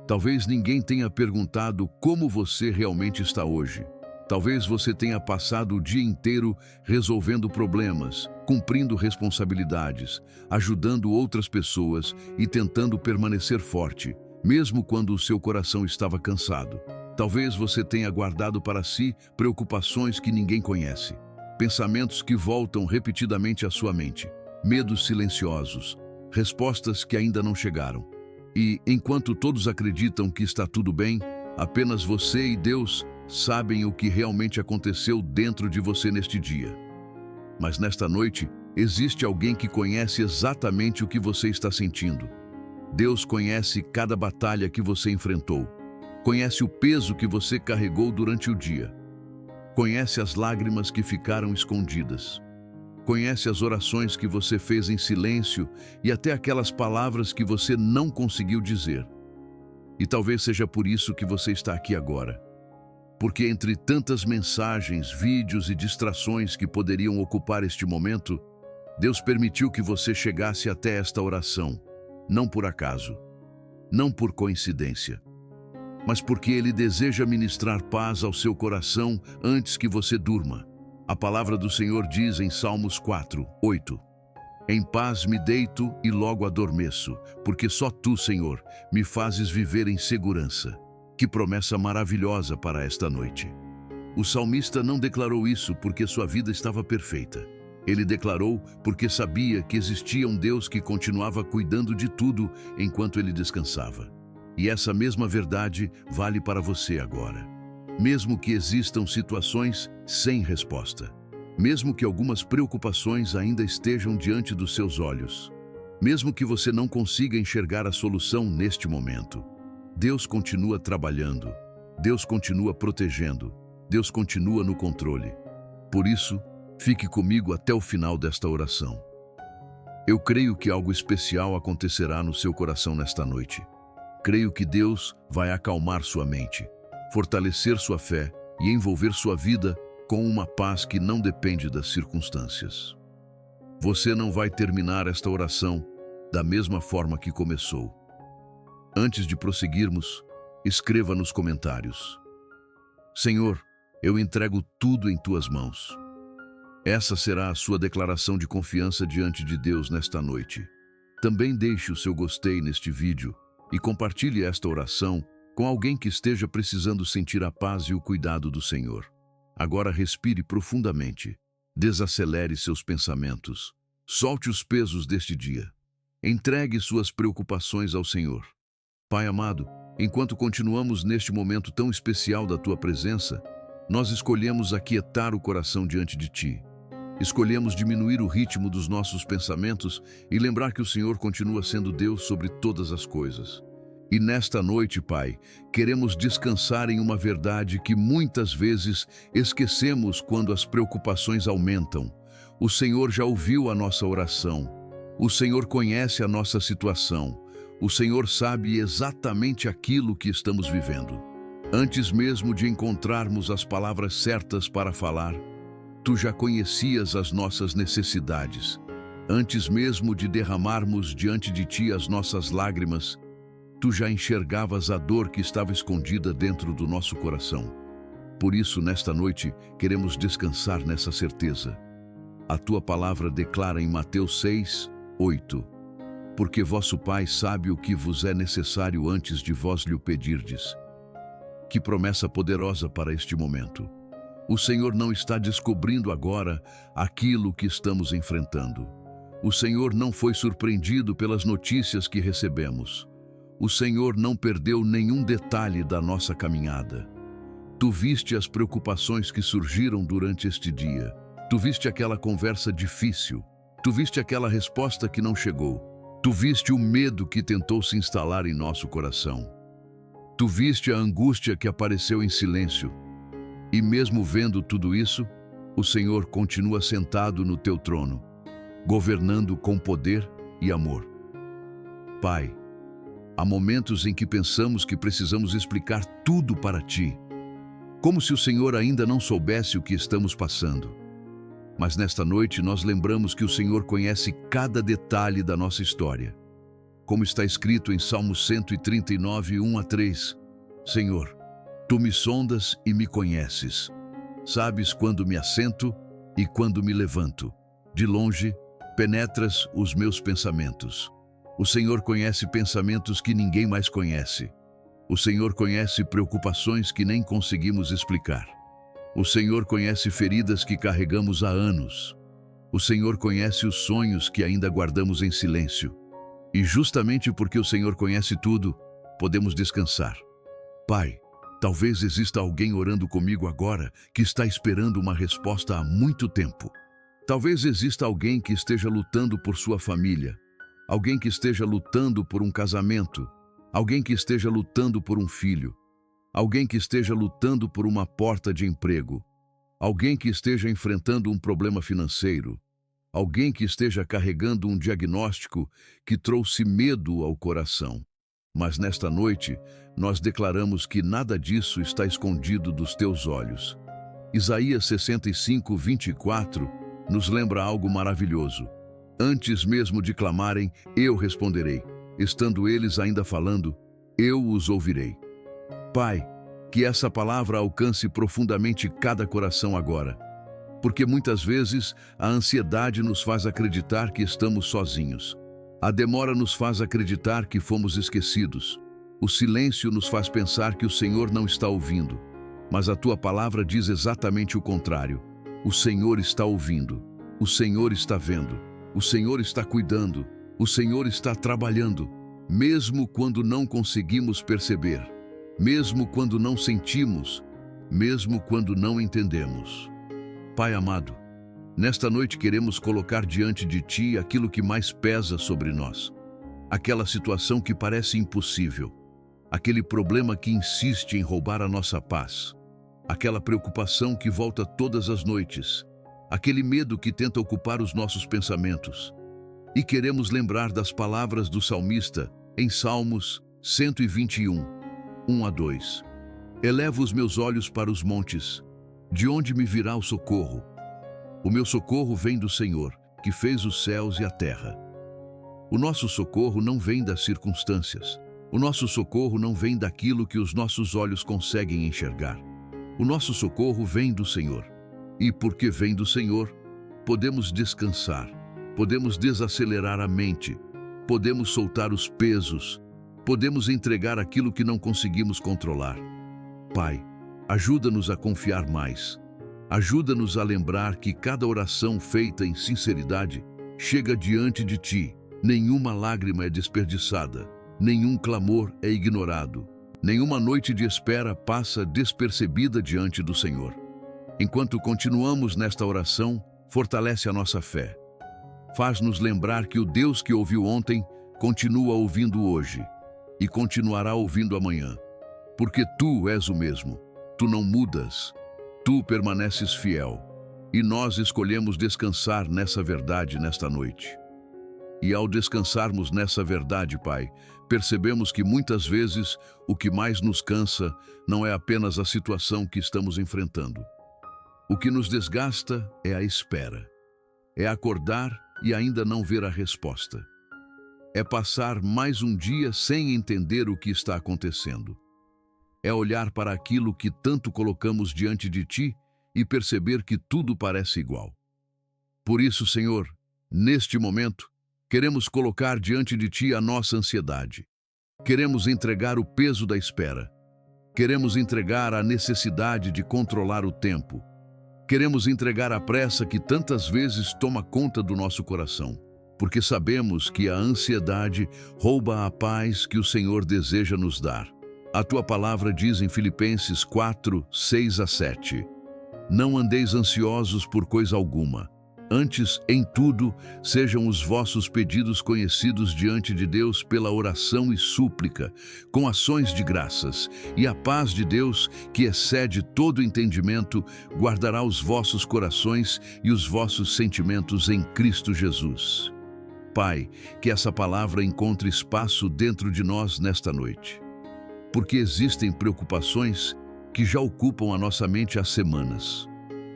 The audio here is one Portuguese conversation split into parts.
Talvez ninguém tenha perguntado como você realmente está hoje. Talvez você tenha passado o dia inteiro resolvendo problemas, cumprindo responsabilidades, ajudando outras pessoas e tentando permanecer forte, mesmo quando o seu coração estava cansado. Talvez você tenha guardado para si preocupações que ninguém conhece, pensamentos que voltam repetidamente à sua mente, medos silenciosos, respostas que ainda não chegaram. E, enquanto todos acreditam que está tudo bem, apenas você e Deus sabem o que realmente aconteceu dentro de você neste dia. Mas nesta noite, existe alguém que conhece exatamente o que você está sentindo. Deus conhece cada batalha que você enfrentou, conhece o peso que você carregou durante o dia, conhece as lágrimas que ficaram escondidas, conhece as orações que você fez em silêncio e até aquelas palavras que você não conseguiu dizer. E talvez seja por isso que você está aqui agora. Porque entre tantas mensagens, vídeos e distrações que poderiam ocupar este momento, Deus permitiu que você chegasse até esta oração, não por acaso, não por coincidência, mas porque Ele deseja ministrar paz ao seu coração antes que você durma. A palavra do Senhor diz em Salmos 4:8: Em paz me deito e logo adormeço, porque só Tu, Senhor, me fazes viver em segurança. Que promessa maravilhosa para esta noite. O salmista não declarou isso porque sua vida estava perfeita. Ele declarou porque sabia que existia um Deus que continuava cuidando de tudo enquanto ele descansava. E essa mesma verdade vale para você agora. Mesmo que existam situações sem resposta, mesmo que algumas preocupações ainda estejam diante dos seus olhos, mesmo que você não consiga enxergar a solução neste momento, Deus continua trabalhando, Deus continua protegendo, Deus continua no controle. Por isso, fique comigo até o final desta oração. Eu creio que algo especial acontecerá no seu coração nesta noite. Creio que Deus vai acalmar sua mente, fortalecer sua fé e envolver sua vida com uma paz que não depende das circunstâncias. Você não vai terminar esta oração da mesma forma que começou. Antes de prosseguirmos, escreva nos comentários: Senhor, eu entrego tudo em Tuas mãos. Essa será a sua declaração de confiança diante de Deus nesta noite. Também deixe o seu gostei neste vídeo e compartilhe esta oração com alguém que esteja precisando sentir a paz e o cuidado do Senhor. Agora respire profundamente, desacelere seus pensamentos, solte os pesos deste dia. Entregue suas preocupações ao Senhor. Pai amado, enquanto continuamos neste momento tão especial da Tua presença, nós escolhemos aquietar o coração diante de Ti. Escolhemos diminuir o ritmo dos nossos pensamentos e lembrar que o Senhor continua sendo Deus sobre todas as coisas. E nesta noite, Pai, queremos descansar em uma verdade que muitas vezes esquecemos quando as preocupações aumentam. O Senhor já ouviu a nossa oração. O Senhor conhece a nossa situação. O Senhor sabe exatamente aquilo que estamos vivendo. Antes mesmo de encontrarmos as palavras certas para falar, Tu já conhecias as nossas necessidades. Antes mesmo de derramarmos diante de Ti as nossas lágrimas, Tu já enxergavas a dor que estava escondida dentro do nosso coração. Por isso, nesta noite, queremos descansar nessa certeza. A Tua palavra declara em Mateus 6:8: Porque vosso Pai sabe o que vos é necessário antes de vós lhe o pedirdes. Que promessa poderosa para este momento. O Senhor não está descobrindo agora aquilo que estamos enfrentando. O Senhor não foi surpreendido pelas notícias que recebemos. O Senhor não perdeu nenhum detalhe da nossa caminhada. Tu viste as preocupações que surgiram durante este dia. Tu viste aquela conversa difícil. Tu viste aquela resposta que não chegou. Tu viste o medo que tentou se instalar em nosso coração. Tu viste a angústia que apareceu em silêncio. E mesmo vendo tudo isso, o Senhor continua sentado no Teu trono, governando com poder e amor. Pai, há momentos em que pensamos que precisamos explicar tudo para Ti, como se o Senhor ainda não soubesse o que estamos passando. Mas nesta noite nós lembramos que o Senhor conhece cada detalhe da nossa história. como está escrito em Salmo 139, 1 a 3. Senhor, Tu me sondas e me conheces. Sabes quando me assento e quando me levanto. De longe, penetras os meus pensamentos. O Senhor conhece pensamentos que ninguém mais conhece. O Senhor conhece preocupações que nem conseguimos explicar. O Senhor conhece feridas que carregamos há anos. O Senhor conhece os sonhos que ainda guardamos em silêncio. E justamente porque o Senhor conhece tudo, podemos descansar. Pai, talvez exista alguém orando comigo agora que está esperando uma resposta há muito tempo. Talvez exista alguém que esteja lutando por sua família, alguém que esteja lutando por um casamento, alguém que esteja lutando por um filho, alguém que esteja lutando por uma porta de emprego, alguém que esteja enfrentando um problema financeiro, alguém que esteja carregando um diagnóstico que trouxe medo ao coração. Mas nesta noite, nós declaramos que nada disso está escondido dos teus olhos. Isaías 65, 24 nos lembra algo maravilhoso. Antes mesmo de clamarem, eu responderei. Estando eles ainda falando, eu os ouvirei. Pai, que essa palavra alcance profundamente cada coração agora. Porque muitas vezes a ansiedade nos faz acreditar que estamos sozinhos. A demora nos faz acreditar que fomos esquecidos. O silêncio nos faz pensar que o Senhor não está ouvindo. Mas a tua palavra diz exatamente o contrário. O Senhor está ouvindo. O Senhor está vendo. O Senhor está cuidando. O Senhor está trabalhando. Mesmo quando não conseguimos perceber. Mesmo quando não sentimos. Mesmo quando não entendemos. Pai amado, nesta noite queremos colocar diante de Ti aquilo que mais pesa sobre nós. Aquela situação que parece impossível. Aquele problema que insiste em roubar a nossa paz. Aquela preocupação que volta todas as noites. Aquele medo que tenta ocupar os nossos pensamentos. E queremos lembrar das palavras do salmista em Salmos 121, 1 a 2. Elevo os meus olhos para os montes. De onde me virá o socorro? O meu socorro vem do Senhor, que fez os céus e a terra. O nosso socorro não vem das circunstâncias. O nosso socorro não vem daquilo que os nossos olhos conseguem enxergar. O nosso socorro vem do Senhor. E porque vem do Senhor, podemos descansar, podemos desacelerar a mente, podemos soltar os pesos, podemos entregar aquilo que não conseguimos controlar. Pai, ajuda-nos a confiar mais. Ajuda-nos a lembrar que cada oração feita em sinceridade chega diante de Ti. Nenhuma lágrima é desperdiçada, nenhum clamor é ignorado, nenhuma noite de espera passa despercebida diante do Senhor. Enquanto continuamos nesta oração, fortalece a nossa fé. Faz-nos lembrar que o Deus que ouviu ontem continua ouvindo hoje e continuará ouvindo amanhã, porque Tu és o mesmo. Tu não mudas, Tu permaneces fiel, e nós escolhemos descansar nessa verdade nesta noite. E ao descansarmos nessa verdade, Pai, percebemos que muitas vezes o que mais nos cansa não é apenas a situação que estamos enfrentando. O que nos desgasta é a espera. É acordar e ainda não ver a resposta. É passar mais um dia sem entender o que está acontecendo. É olhar para aquilo que tanto colocamos diante de Ti e perceber que tudo parece igual. Por isso, Senhor, neste momento, queremos colocar diante de Ti a nossa ansiedade. Queremos entregar o peso da espera. Queremos entregar a necessidade de controlar o tempo. Queremos entregar a pressa que tantas vezes toma conta do nosso coração, porque sabemos que a ansiedade rouba a paz que o Senhor deseja nos dar. A Tua palavra diz em Filipenses 4, 6 a 7. Não andeis ansiosos por coisa alguma. Antes, em tudo, sejam os vossos pedidos conhecidos diante de Deus pela oração e súplica, com ações de graças, e a paz de Deus, que excede todo entendimento, guardará os vossos corações e os vossos sentimentos em Cristo Jesus. Pai, que essa palavra encontre espaço dentro de nós nesta noite. Porque existem preocupações que já ocupam a nossa mente há semanas,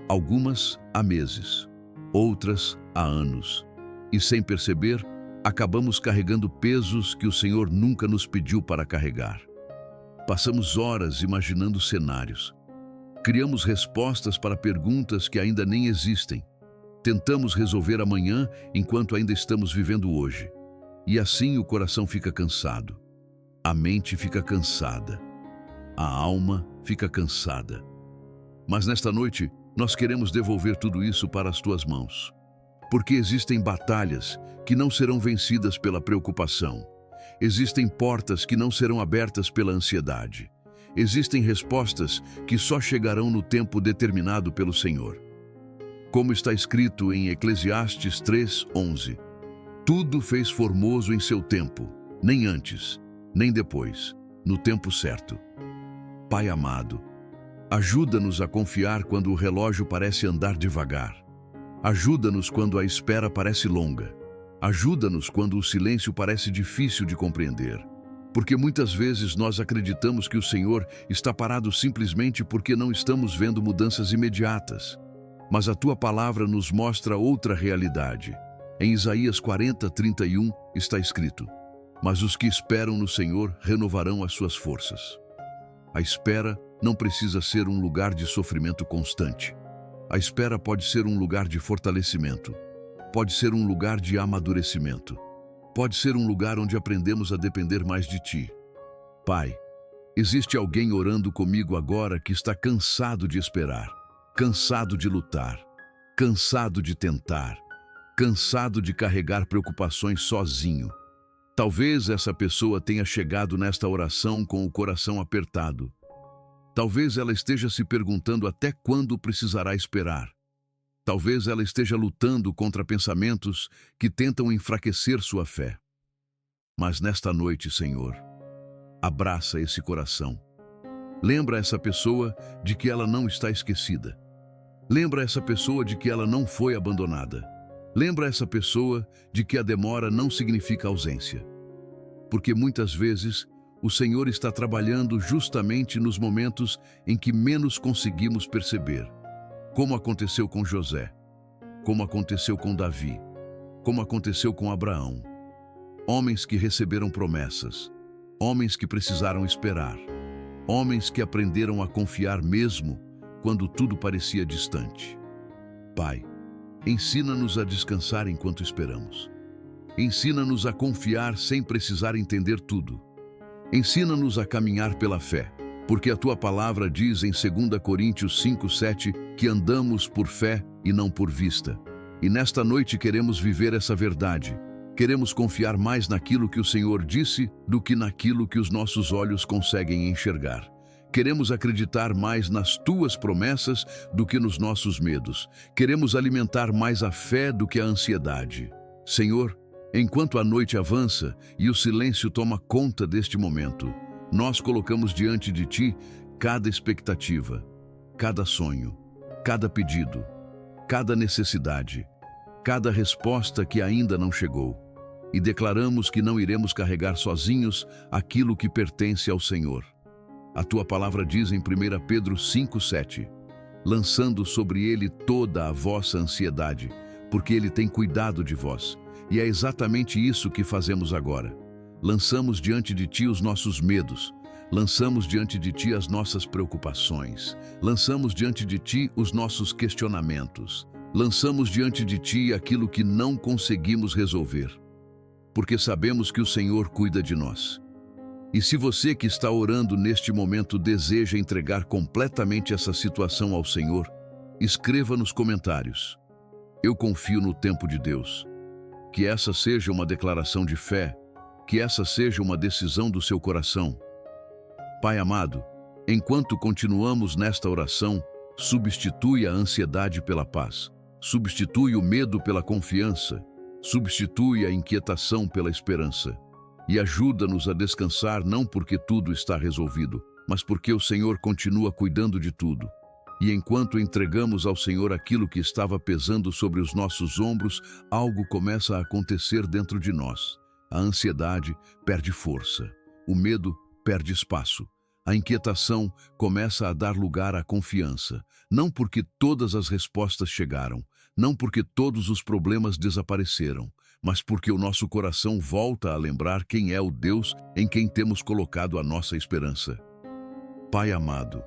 algumas há meses, outras há anos, e sem perceber, acabamos carregando pesos que o Senhor nunca nos pediu para carregar. Passamos horas imaginando cenários. Criamos respostas para perguntas que ainda nem existem. Tentamos resolver amanhã enquanto ainda estamos vivendo hoje. E assim o coração fica cansado. A mente fica cansada. A alma fica cansada. Mas nesta noite, nós queremos devolver tudo isso para as tuas mãos. Porque existem batalhas que não serão vencidas pela preocupação. Existem portas que não serão abertas pela ansiedade. Existem respostas que só chegarão no tempo determinado pelo Senhor. Como está escrito em Eclesiastes 3:11, tudo fez formoso em seu tempo, nem antes, nem depois, no tempo certo. Pai amado, ajuda-nos a confiar quando o relógio parece andar devagar. Ajuda-nos quando a espera parece longa. Ajuda-nos quando o silêncio parece difícil de compreender. Porque muitas vezes nós acreditamos que o Senhor está parado simplesmente porque não estamos vendo mudanças imediatas. Mas a tua palavra nos mostra outra realidade. Em Isaías 40:31 está escrito: mas os que esperam no Senhor renovarão as suas forças. A espera não precisa ser um lugar de sofrimento constante. A espera pode ser um lugar de fortalecimento. Pode ser um lugar de amadurecimento. Pode ser um lugar onde aprendemos a depender mais de Ti. Pai, existe alguém orando comigo agora que está cansado de esperar, cansado de lutar, cansado de tentar, cansado de carregar preocupações sozinho. Talvez essa pessoa tenha chegado nesta oração com o coração apertado. Talvez ela esteja se perguntando até quando precisará esperar. Talvez ela esteja lutando contra pensamentos que tentam enfraquecer sua fé. Mas nesta noite, Senhor, abraça esse coração. Lembra essa pessoa de que ela não está esquecida. Lembra essa pessoa de que ela não foi abandonada. Lembra essa pessoa de que a demora não significa ausência. Porque muitas vezes o Senhor está trabalhando justamente nos momentos em que menos conseguimos perceber. Como aconteceu com José, como aconteceu com Davi, como aconteceu com Abraão. Homens que receberam promessas, homens que precisaram esperar, homens que aprenderam a confiar mesmo quando tudo parecia distante. Pai, ensina-nos a descansar enquanto esperamos. Ensina-nos a confiar sem precisar entender tudo. Ensina-nos a caminhar pela fé, porque a Tua palavra diz em 2 Coríntios 5:7 que andamos por fé e não por vista. E nesta noite queremos viver essa verdade. Queremos confiar mais naquilo que o Senhor disse do que naquilo que os nossos olhos conseguem enxergar. Queremos acreditar mais nas Tuas promessas do que nos nossos medos. Queremos alimentar mais a fé do que a ansiedade. Senhor, enquanto a noite avança e o silêncio toma conta deste momento, nós colocamos diante de Ti cada expectativa, cada sonho, cada pedido, cada necessidade, cada resposta que ainda não chegou. E declaramos que não iremos carregar sozinhos aquilo que pertence ao Senhor. A Tua palavra diz em 1 Pedro 5:7, lançando sobre Ele toda a vossa ansiedade, porque Ele tem cuidado de vós. E é exatamente isso que fazemos agora. Lançamos diante de Ti os nossos medos, lançamos diante de Ti as nossas preocupações, lançamos diante de Ti os nossos questionamentos, lançamos diante de Ti aquilo que não conseguimos resolver, porque sabemos que o Senhor cuida de nós. E se você que está orando neste momento deseja entregar completamente essa situação ao Senhor, escreva nos comentários: eu confio no tempo de Deus. Que essa seja uma declaração de fé, que essa seja uma decisão do seu coração. Pai amado, enquanto continuamos nesta oração, substitui a ansiedade pela paz, substitui o medo pela confiança, substitui a inquietação pela esperança e ajuda-nos a descansar não porque tudo está resolvido, mas porque o Senhor continua cuidando de tudo. E enquanto entregamos ao Senhor aquilo que estava pesando sobre os nossos ombros, algo começa a acontecer dentro de nós. A ansiedade perde força, o medo perde espaço, a inquietação começa a dar lugar à confiança, não porque todas as respostas chegaram, não porque todos os problemas desapareceram, mas porque o nosso coração volta a lembrar quem é o Deus em quem temos colocado a nossa esperança. Pai amado,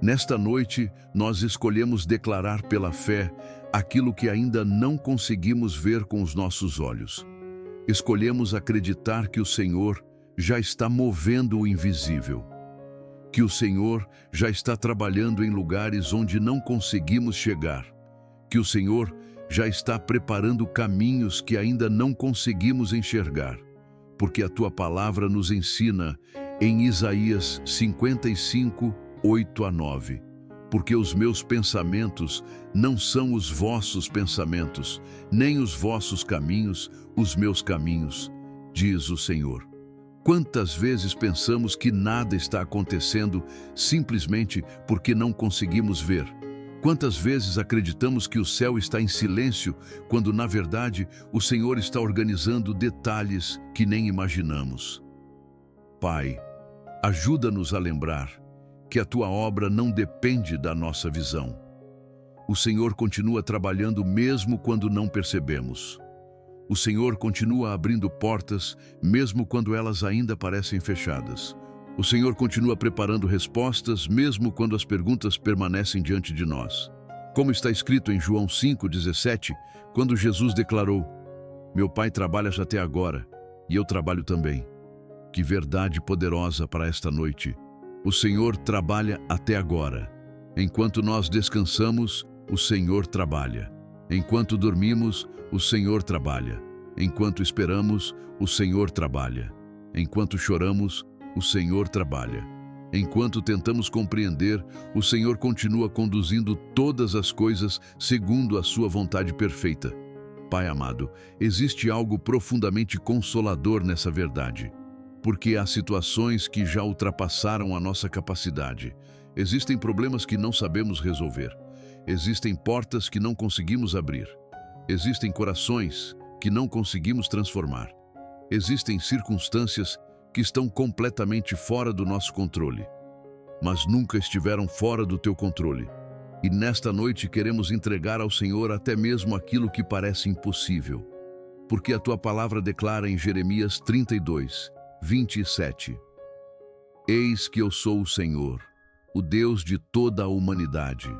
nesta noite nós escolhemos declarar pela fé aquilo que ainda não conseguimos ver com os nossos olhos. Escolhemos acreditar que o Senhor já está movendo o invisível, que o Senhor já está trabalhando em lugares onde não conseguimos chegar, que o Senhor já está preparando caminhos que ainda não conseguimos enxergar, porque a Tua palavra nos ensina em Isaías 55, 8-9, porque os meus pensamentos não são os vossos pensamentos, nem os vossos caminhos, os meus caminhos, diz o Senhor. Quantas vezes pensamos que nada está acontecendo simplesmente porque não conseguimos ver? Quantas vezes acreditamos que o céu está em silêncio, quando, na verdade, o Senhor está organizando detalhes que nem imaginamos? Pai, ajuda-nos a lembrar que a Tua obra não depende da nossa visão. O Senhor continua trabalhando mesmo quando não percebemos. O Senhor continua abrindo portas mesmo quando elas ainda parecem fechadas. O Senhor continua preparando respostas mesmo quando as perguntas permanecem diante de nós. Como está escrito em João 5,17, quando Jesus declarou: "Meu Pai trabalha já até agora, e eu trabalho também." Que verdade poderosa para esta noite! O Senhor trabalha até agora. Enquanto nós descansamos, o Senhor trabalha. Enquanto dormimos, o Senhor trabalha. Enquanto esperamos, o Senhor trabalha. Enquanto choramos, o Senhor trabalha. Enquanto tentamos compreender, o Senhor continua conduzindo todas as coisas segundo a sua vontade perfeita. Pai amado, existe algo profundamente consolador nessa verdade, porque há situações que já ultrapassaram a nossa capacidade. Existem problemas que não sabemos resolver. Existem portas que não conseguimos abrir. Existem corações que não conseguimos transformar. Existem circunstâncias que estão completamente fora do nosso controle, mas nunca estiveram fora do Teu controle. E nesta noite queremos entregar ao Senhor até mesmo aquilo que parece impossível, porque a Tua palavra declara em Jeremias 32, 27: "Eis que eu sou o Senhor, o Deus de toda a humanidade.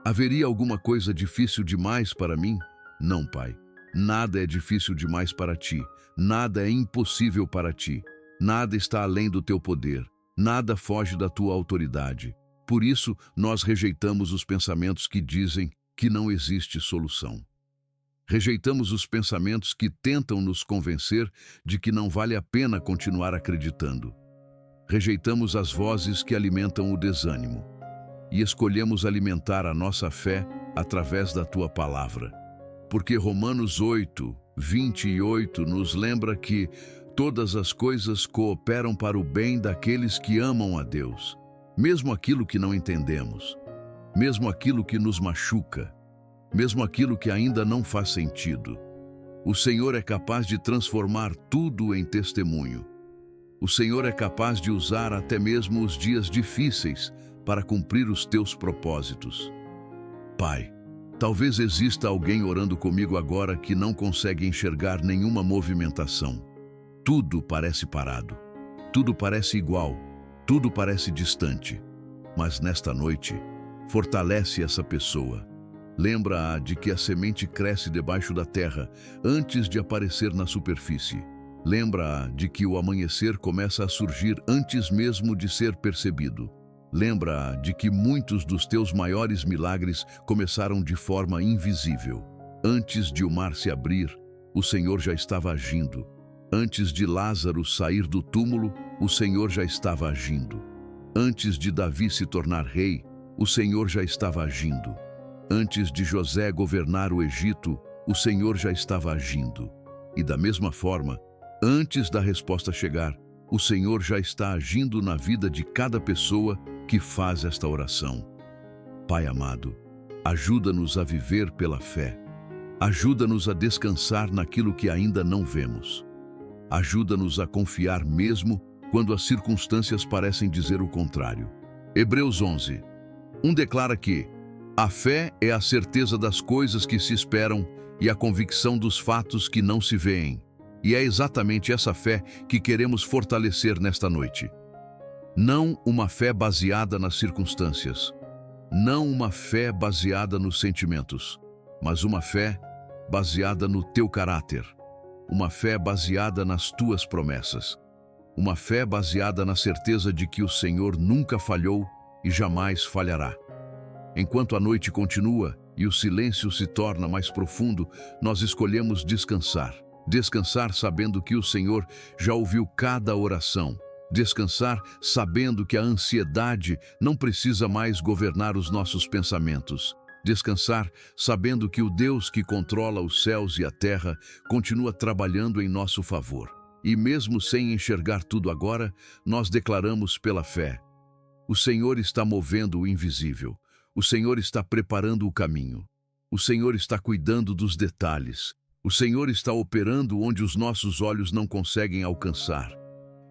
Haveria alguma coisa difícil demais para mim? Não, Pai. Nada é difícil demais para Ti, nada é impossível para Ti. Nada está além do Teu poder, nada foge da Tua autoridade. Por isso, nós rejeitamos os pensamentos que dizem que não existe solução. Rejeitamos os pensamentos que tentam nos convencer de que não vale a pena continuar acreditando. Rejeitamos as vozes que alimentam o desânimo e escolhemos alimentar a nossa fé através da Tua palavra. Porque Romanos 8, 28 nos lembra que todas as coisas cooperam para o bem daqueles que amam a Deus, mesmo aquilo que não entendemos, mesmo aquilo que nos machuca, mesmo aquilo que ainda não faz sentido. O Senhor é capaz de transformar tudo em testemunho. O Senhor é capaz de usar até mesmo os dias difíceis para cumprir os Teus propósitos. Pai, talvez exista alguém orando comigo agora que não consegue enxergar nenhuma movimentação. Tudo parece parado, tudo parece igual, tudo parece distante. Mas nesta noite, fortalece essa pessoa. Lembra-a de que a semente cresce debaixo da terra antes de aparecer na superfície. Lembra-a de que o amanhecer começa a surgir antes mesmo de ser percebido. Lembra-a de que muitos dos Teus maiores milagres começaram de forma invisível. Antes de o mar se abrir, o Senhor já estava agindo. Antes de Lázaro sair do túmulo, o Senhor já estava agindo. Antes de Davi se tornar rei, o Senhor já estava agindo. Antes de José governar o Egito, o Senhor já estava agindo. E da mesma forma, antes da resposta chegar, o Senhor já está agindo na vida de cada pessoa que faz esta oração. Pai amado, ajuda-nos a viver pela fé. Ajuda-nos a descansar naquilo que ainda não vemos. Ajuda-nos a confiar mesmo quando as circunstâncias parecem dizer o contrário. Hebreus 11, 1 declara que a fé é a certeza das coisas que se esperam e a convicção dos fatos que não se veem. E é exatamente essa fé que queremos fortalecer nesta noite. Não uma fé baseada nas circunstâncias, não uma fé baseada nos sentimentos, mas uma fé baseada no teu caráter, uma fé baseada nas tuas promessas, uma fé baseada na certeza de que o Senhor nunca falhou e jamais falhará. Enquanto a noite continua e o silêncio se torna mais profundo, nós escolhemos descansar. Descansar sabendo que o Senhor já ouviu cada oração. Descansar sabendo que a ansiedade não precisa mais governar os nossos pensamentos. Descansar sabendo que o Deus que controla os céus e a terra continua trabalhando em nosso favor. E mesmo sem enxergar tudo agora, nós declaramos pela fé: o Senhor está movendo o invisível. O Senhor está preparando o caminho. O Senhor está cuidando dos detalhes. O Senhor está operando onde os nossos olhos não conseguem alcançar.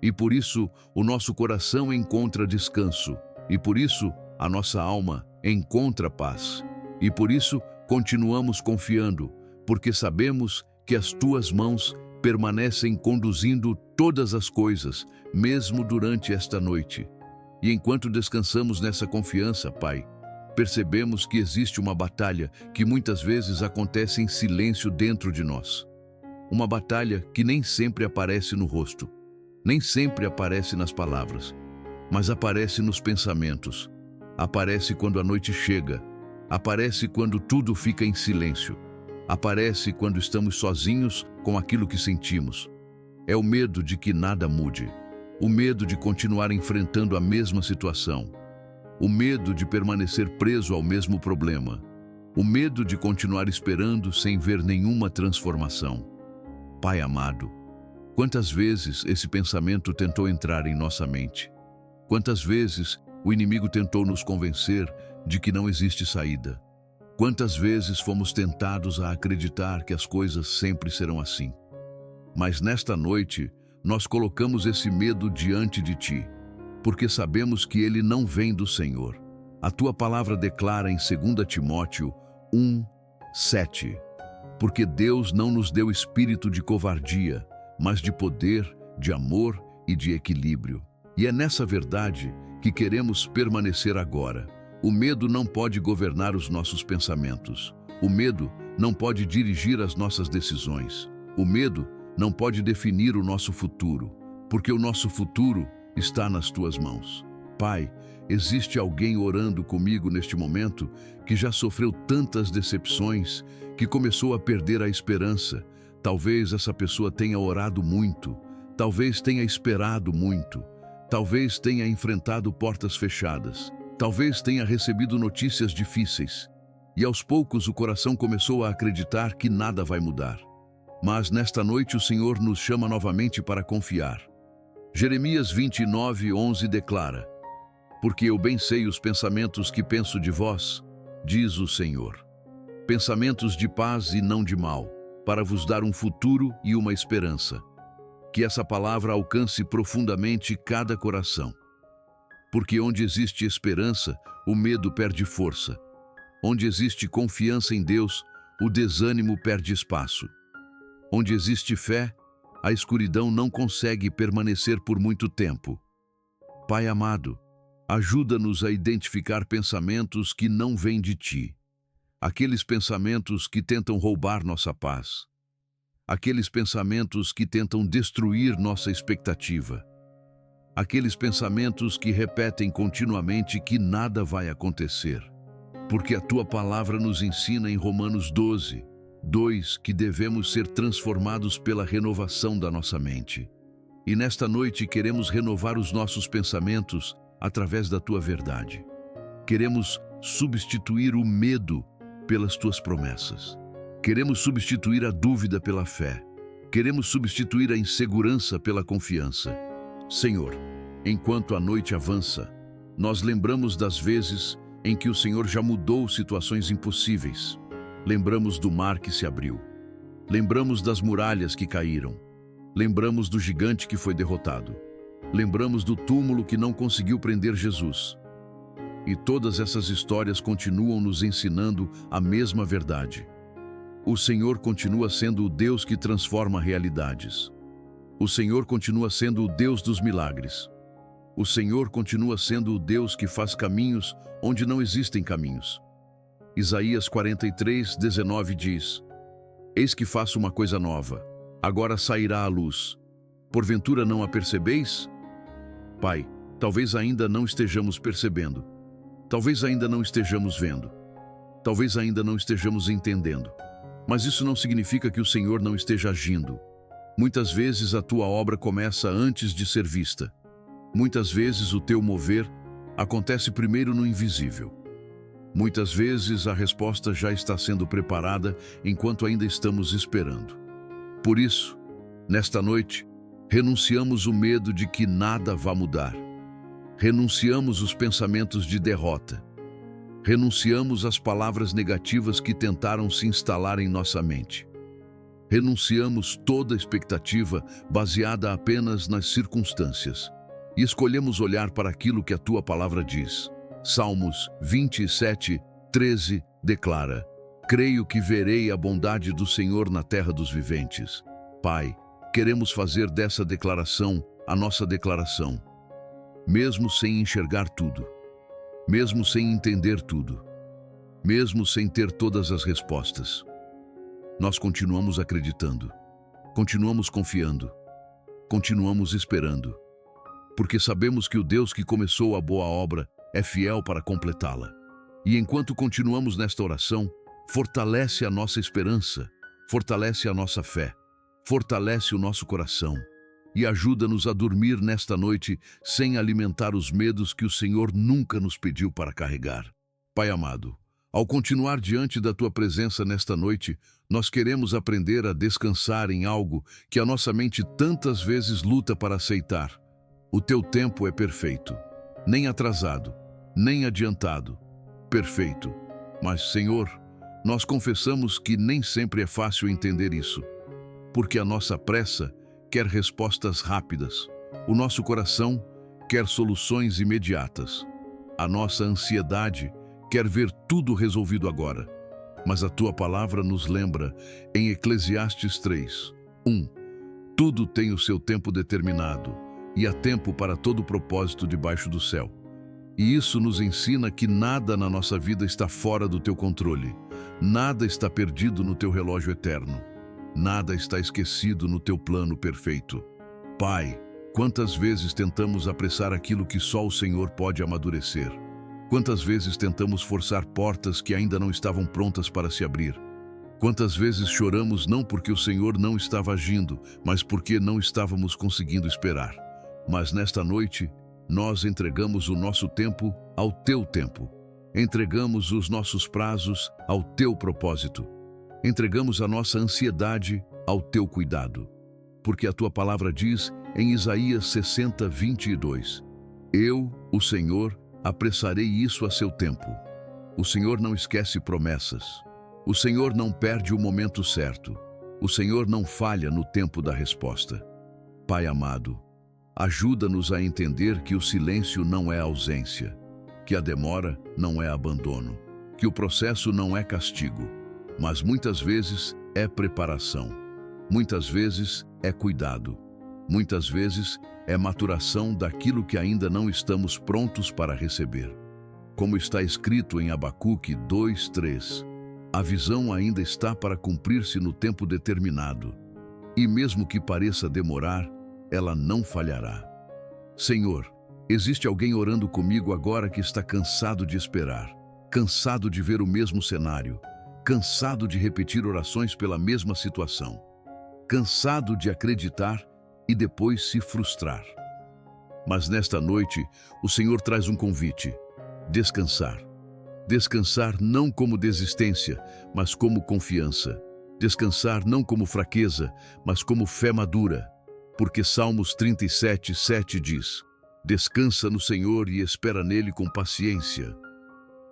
E por isso o nosso coração encontra descanso. E por isso a nossa alma encontra paz. E por isso continuamos confiando, porque sabemos que as tuas mãos permanecem conduzindo todas as coisas, mesmo durante esta noite. E enquanto descansamos nessa confiança, Pai, percebemos que existe uma batalha que muitas vezes acontece em silêncio dentro de nós. Uma batalha que nem sempre aparece no rosto, nem sempre aparece nas palavras, mas aparece nos pensamentos. Aparece quando a noite chega, aparece quando tudo fica em silêncio, aparece quando estamos sozinhos com aquilo que sentimos. É o medo de que nada mude, o medo de continuar enfrentando a mesma situação, o medo de permanecer preso ao mesmo problema, o medo de continuar esperando sem ver nenhuma transformação. Pai amado, quantas vezes esse pensamento tentou entrar em nossa mente? Quantas vezes o inimigo tentou nos convencer de que não existe saída? Quantas vezes fomos tentados a acreditar que as coisas sempre serão assim? Mas nesta noite, nós colocamos esse medo diante de Ti, porque sabemos que ele não vem do Senhor. A Tua palavra declara em 2 Timóteo 1:7, porque Deus não nos deu espírito de covardia, mas de poder, de amor e de equilíbrio. E é nessa verdade que queremos permanecer agora. O medo não pode governar os nossos pensamentos. O medo não pode dirigir as nossas decisões. O medo não pode definir o nosso futuro, porque o nosso futuro está nas Tuas mãos. Pai, existe alguém orando comigo neste momento que já sofreu tantas decepções, que começou a perder a esperança. Talvez essa pessoa tenha orado muito, talvez tenha esperado muito, talvez tenha enfrentado portas fechadas, talvez tenha recebido notícias difíceis, e aos poucos o coração começou a acreditar que nada vai mudar. Mas nesta noite o Senhor nos chama novamente para confiar. Jeremias 29:11 declara: porque eu bem sei os pensamentos que penso de vós, diz o Senhor, pensamentos de paz e não de mal, para vos dar um futuro e uma esperança. Que essa palavra alcance profundamente cada coração. Porque onde existe esperança, o medo perde força. Onde existe confiança em Deus, o desânimo perde espaço. Onde existe fé, a escuridão não consegue permanecer por muito tempo. Pai amado, ajuda-nos a identificar pensamentos que não vêm de Ti. Aqueles pensamentos que tentam roubar nossa paz. Aqueles pensamentos que tentam destruir nossa expectativa. Aqueles pensamentos que repetem continuamente que nada vai acontecer. Porque a Tua palavra nos ensina em Romanos 12:2 que devemos ser transformados pela renovação da nossa mente. E nesta noite queremos renovar os nossos pensamentos através da Tua verdade. Queremos substituir o medo pelas Tuas promessas. Queremos substituir a dúvida pela fé. Queremos substituir a insegurança pela confiança. Senhor, enquanto a noite avança, nós lembramos das vezes em que o Senhor já mudou situações impossíveis. Lembramos do mar que se abriu. Lembramos das muralhas que caíram. Lembramos do gigante que foi derrotado. Lembramos do túmulo que não conseguiu prender Jesus. E todas essas histórias continuam nos ensinando a mesma verdade. O Senhor continua sendo o Deus que transforma realidades. O Senhor continua sendo o Deus dos milagres. O Senhor continua sendo o Deus que faz caminhos onde não existem caminhos. Isaías 43:19 diz: Eis que faço uma coisa nova, agora sairá à luz. Porventura não a percebeis? Pai, talvez ainda não estejamos percebendo. Talvez ainda não estejamos vendo. Talvez ainda não estejamos entendendo. Mas isso não significa que o Senhor não esteja agindo. Muitas vezes a tua obra começa antes de ser vista. Muitas vezes o teu mover acontece primeiro no invisível. Muitas vezes a resposta já está sendo preparada enquanto ainda estamos esperando. Por isso, nesta noite, renunciamos o medo de que nada vá mudar. Renunciamos os pensamentos de derrota. Renunciamos às palavras negativas que tentaram se instalar em nossa mente. Renunciamos toda expectativa baseada apenas nas circunstâncias e escolhemos olhar para aquilo que a tua palavra diz. Salmos 27:13 declara: Creio que verei a bondade do Senhor na terra dos viventes. Pai, queremos fazer dessa declaração a nossa declaração. Mesmo sem enxergar tudo, mesmo sem entender tudo, mesmo sem ter todas as respostas, nós continuamos acreditando, continuamos confiando, continuamos esperando, porque sabemos que o Deus que começou a boa obra é fiel para completá-la. E enquanto continuamos nesta oração, fortalece a nossa esperança, fortalece a nossa fé, fortalece o nosso coração e ajuda-nos a dormir nesta noite sem alimentar os medos que o Senhor nunca nos pediu para carregar. Pai amado, ao continuar diante da Tua presença nesta noite, nós queremos aprender a descansar em algo que a nossa mente tantas vezes luta para aceitar. O Teu tempo é perfeito, nem atrasado, nem adiantado, perfeito. Mas, Senhor, nós confessamos que nem sempre é fácil entender isso, porque a nossa pressa quer respostas rápidas, o nosso coração quer soluções imediatas, a nossa ansiedade quer ver tudo resolvido agora. Mas a Tua palavra nos lembra em Eclesiastes 3:1: Tudo tem o seu tempo determinado, e há tempo para todo propósito debaixo do céu. E isso nos ensina que nada na nossa vida está fora do Teu controle, nada está perdido no Teu relógio eterno, nada está esquecido no Teu plano perfeito. Pai, quantas vezes tentamos apressar aquilo que só o Senhor pode amadurecer? Quantas vezes tentamos forçar portas que ainda não estavam prontas para se abrir? Quantas vezes choramos não porque o Senhor não estava agindo, mas porque não estávamos conseguindo esperar? Mas nesta noite, nós entregamos o nosso tempo ao Teu tempo. Entregamos os nossos prazos ao Teu propósito. Entregamos a nossa ansiedade ao Teu cuidado. Porque a Tua palavra diz em Isaías 60:22: Eu, o Senhor, apressarei isso a seu tempo. O Senhor não esquece promessas. O Senhor não perde o momento certo. O Senhor não falha no tempo da resposta. Pai amado, ajuda-nos a entender que o silêncio não é ausência, que a demora não é abandono, que o processo não é castigo, mas muitas vezes é preparação, muitas vezes é cuidado, muitas vezes é maturação daquilo que ainda não estamos prontos para receber. Como está escrito em Abacuque 2:3, a visão ainda está para cumprir-se no tempo determinado, e mesmo que pareça demorar, ela não falhará. Senhor, existe alguém orando comigo agora que está cansado de esperar, cansado de ver o mesmo cenário, cansado de repetir orações pela mesma situação, cansado de acreditar e depois se frustrar. Mas nesta noite, o Senhor traz um convite: descansar. Descansar não como desistência, mas como confiança. Descansar não como fraqueza, mas como fé madura. Porque Salmos 37:7 diz: Descansa no Senhor e espera nele com paciência.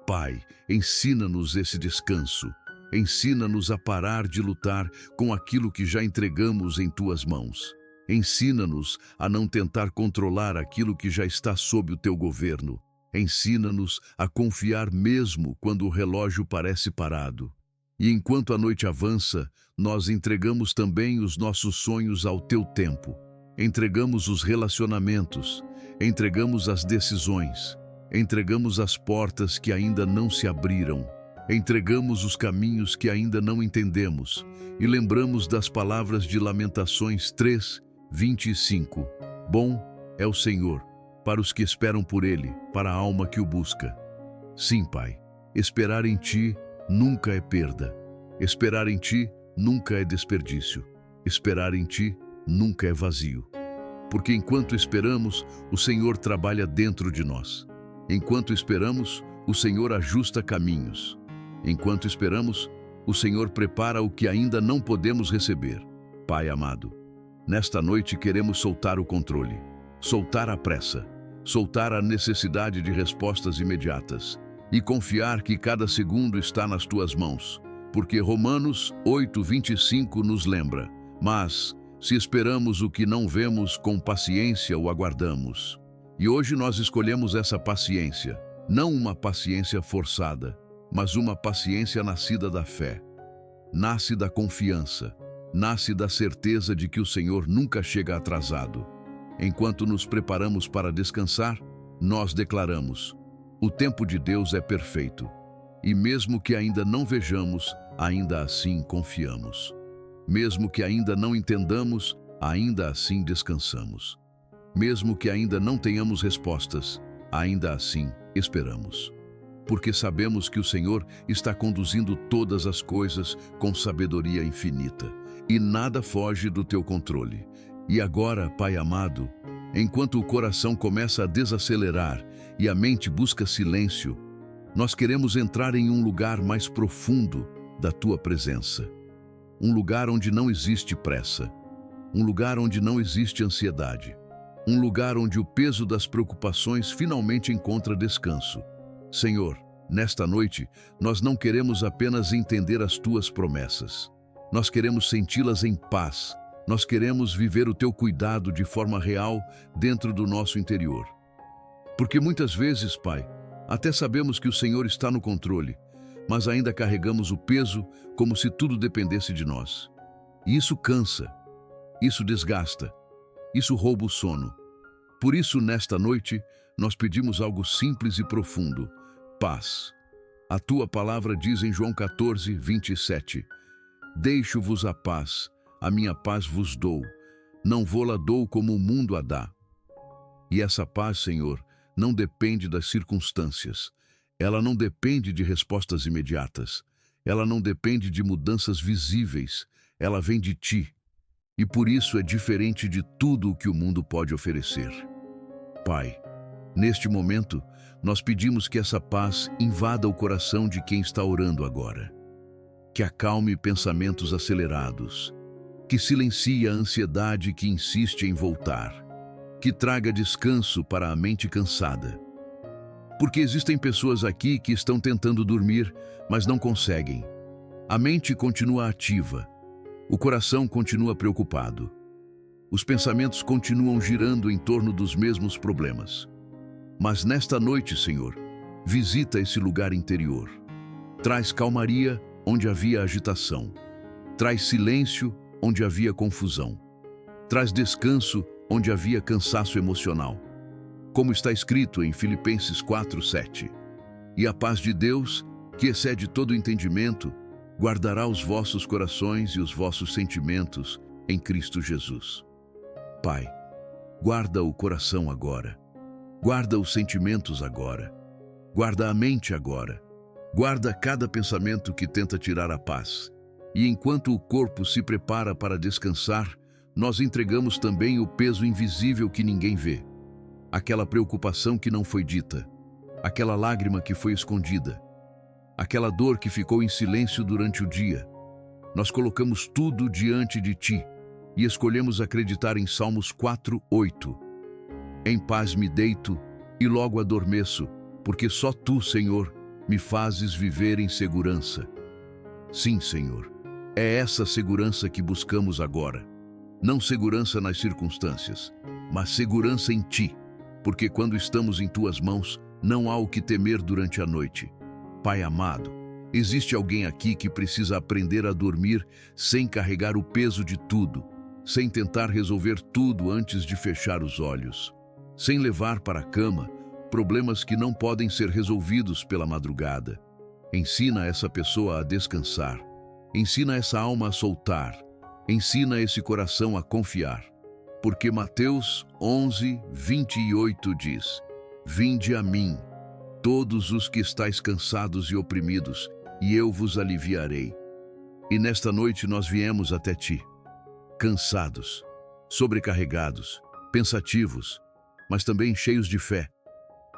Pai, ensina-nos esse descanso. Ensina-nos a parar de lutar com aquilo que já entregamos em Tuas mãos. Ensina-nos a não tentar controlar aquilo que já está sob o Teu governo. Ensina-nos a confiar mesmo quando o relógio parece parado. E enquanto a noite avança, nós entregamos também os nossos sonhos ao teu tempo. Entregamos os relacionamentos, entregamos as decisões, entregamos as portas que ainda não se abriram, entregamos os caminhos que ainda não entendemos e lembramos das palavras de Lamentações 3:25. Bom é o Senhor para os que esperam por Ele, para a alma que o busca. Sim, Pai, esperar em Ti nunca é perda. Esperar em Ti nunca é desperdício. Esperar em Ti nunca é vazio. Porque enquanto esperamos, o Senhor trabalha dentro de nós. Enquanto esperamos, o Senhor ajusta caminhos. Enquanto esperamos, o Senhor prepara o que ainda não podemos receber. Pai amado, nesta noite queremos soltar o controle, soltar a pressa, soltar a necessidade de respostas imediatas e confiar que cada segundo está nas Tuas mãos. Porque Romanos 8:25 nos lembra: mas, se esperamos o que não vemos, com paciência o aguardamos. E hoje nós escolhemos essa paciência, não uma paciência forçada, mas uma paciência nascida da fé. Nasce da confiança, nasce da certeza de que o Senhor nunca chega atrasado. Enquanto nos preparamos para descansar, nós declaramos: o tempo de Deus é perfeito. E mesmo que ainda não vejamos, ainda assim confiamos. Mesmo que ainda não entendamos, ainda assim descansamos. Mesmo que ainda não tenhamos respostas, ainda assim esperamos. Porque sabemos que o Senhor está conduzindo todas as coisas com sabedoria infinita, e nada foge do teu controle. E agora, Pai amado, enquanto o coração começa a desacelerar e a mente busca silêncio, nós queremos entrar em um lugar mais profundo da Tua presença. Um lugar onde não existe pressa. Um lugar onde não existe ansiedade. Um lugar onde o peso das preocupações finalmente encontra descanso. Senhor, nesta noite, nós não queremos apenas entender as Tuas promessas. Nós queremos senti-las em paz. Nós queremos viver o Teu cuidado de forma real dentro do nosso interior. Porque muitas vezes, Pai, até sabemos que o Senhor está no controle, mas ainda carregamos o peso como se tudo dependesse de nós. E isso cansa, isso desgasta, isso rouba o sono. Por isso, nesta noite, nós pedimos algo simples e profundo: paz. A Tua palavra diz em João 14:27, deixo-vos a paz, a minha paz vos dou, não vô-la dou como o mundo a dá. E essa paz, Senhor, não depende das circunstâncias. Ela não depende de respostas imediatas. Ela não depende de mudanças visíveis. Ela vem de Ti. E por isso é diferente de tudo o que o mundo pode oferecer. Pai, neste momento, nós pedimos que essa paz invada o coração de quem está orando agora. Que acalme pensamentos acelerados. Que silencie a ansiedade que insiste em voltar. Que traga descanso para a mente cansada. Porque existem pessoas aqui que estão tentando dormir, mas não conseguem. A mente continua ativa. O coração continua preocupado. Os pensamentos continuam girando em torno dos mesmos problemas. Mas nesta noite, Senhor, visita esse lugar interior. Traz calmaria onde havia agitação. Traz silêncio onde havia confusão. Traz descanso onde havia cansaço emocional. Como está escrito em Filipenses 4:7. E a paz de Deus, que excede todo entendimento, guardará os vossos corações e os vossos sentimentos em Cristo Jesus. Pai, guarda o coração agora. Guarda os sentimentos agora. Guarda a mente agora. Guarda cada pensamento que tenta tirar a paz. E enquanto o corpo se prepara para descansar, nós entregamos também o peso invisível que ninguém vê. Aquela preocupação que não foi dita. Aquela lágrima que foi escondida. Aquela dor que ficou em silêncio durante o dia. Nós colocamos tudo diante de Ti e escolhemos acreditar em Salmos 4:8. Em paz me deito e logo adormeço, porque só Tu, Senhor, me fazes viver em segurança. Sim, Senhor, é essa segurança que buscamos agora. Não segurança nas circunstâncias, mas segurança em Ti, porque quando estamos em Tuas mãos, não há o que temer durante a noite. Pai amado, Existe alguém aqui que precisa aprender a dormir sem carregar o peso de tudo, sem tentar resolver tudo antes de fechar os olhos, sem levar para a cama problemas que não podem ser resolvidos pela madrugada. Ensina essa pessoa a descansar. Ensina essa alma a soltar. Ensina esse coração a confiar. Porque Mateus 11:28 diz: Vinde a mim, todos os que estáis cansados e oprimidos, e eu vos aliviarei. E nesta noite nós viemos até ti, cansados, sobrecarregados, pensativos, mas também cheios de fé,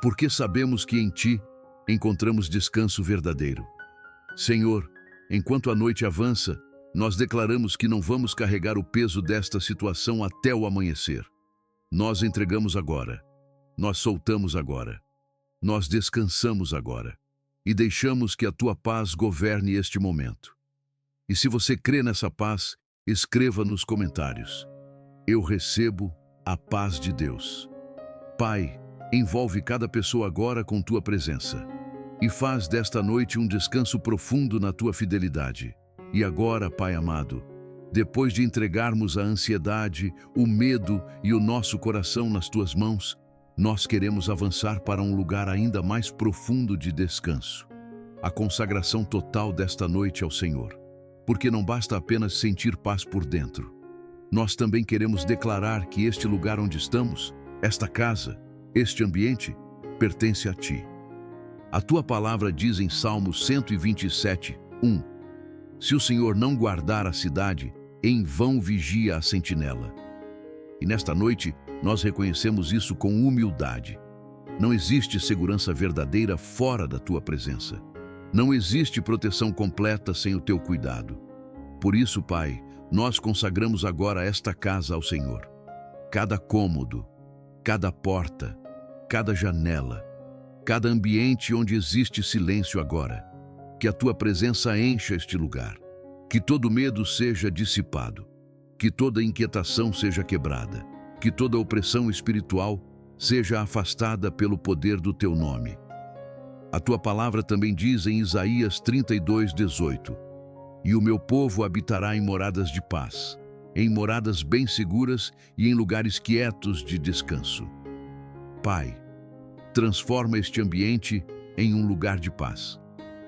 porque sabemos que em ti encontramos descanso verdadeiro. Senhor, enquanto a noite avança, nós declaramos que não vamos carregar o peso desta situação até o amanhecer. Nós entregamos agora, nós soltamos agora, nós descansamos agora e deixamos que a tua paz governe este momento. E se você crê nessa paz, escreva nos comentários: eu recebo a paz de Deus. Pai, envolve cada pessoa agora com tua presença e faz desta noite um descanso profundo na tua fidelidade. E agora, Pai amado, depois de entregarmos a ansiedade, o medo e o nosso coração nas tuas mãos, nós queremos avançar para um lugar ainda mais profundo de descanso. A consagração total desta noite ao Senhor. Porque não basta apenas sentir paz por dentro. Nós também queremos declarar que este lugar onde estamos, esta casa, este ambiente, pertence a ti. A tua palavra diz em Salmo 127:1: Se o Senhor não guardar a cidade, em vão vigia a sentinela. E nesta noite, nós reconhecemos isso com humildade. Não existe segurança verdadeira fora da tua presença. Não existe proteção completa sem o teu cuidado. Por isso, Pai, nós consagramos agora esta casa ao Senhor. Cada cômodo, cada porta, cada janela, cada ambiente onde existe silêncio agora. Que a tua presença encha este lugar. Que todo medo seja dissipado. Que toda inquietação seja quebrada. Que toda opressão espiritual seja afastada pelo poder do teu nome. A tua palavra também diz em Isaías 32:18: E o meu povo habitará em moradas de paz, em moradas bem seguras e em lugares quietos de descanso. Pai, transforma este ambiente em um lugar de paz.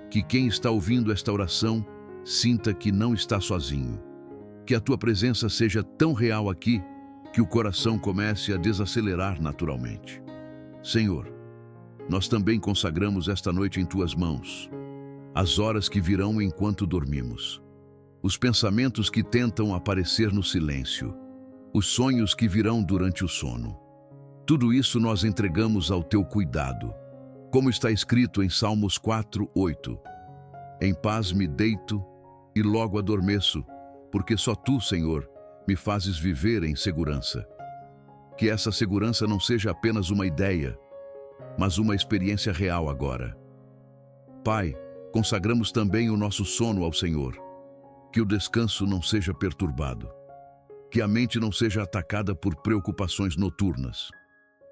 Que quem está ouvindo esta oração sinta que não está sozinho. Que a tua presença seja tão real aqui que o coração comece a desacelerar naturalmente. Senhor, nós também consagramos esta noite em tuas mãos as horas que virão enquanto dormimos, os pensamentos que tentam aparecer no silêncio, os sonhos que virão durante o sono. Tudo isso nós entregamos ao teu cuidado, como está escrito em Salmos 4:8. Em paz me deito e logo adormeço, porque só tu, Senhor, me fazes viver em segurança. Que essa segurança não seja apenas uma ideia, mas uma experiência real agora. Pai, consagramos também o nosso sono ao Senhor. Que o descanso não seja perturbado. Que a mente não seja atacada por preocupações noturnas.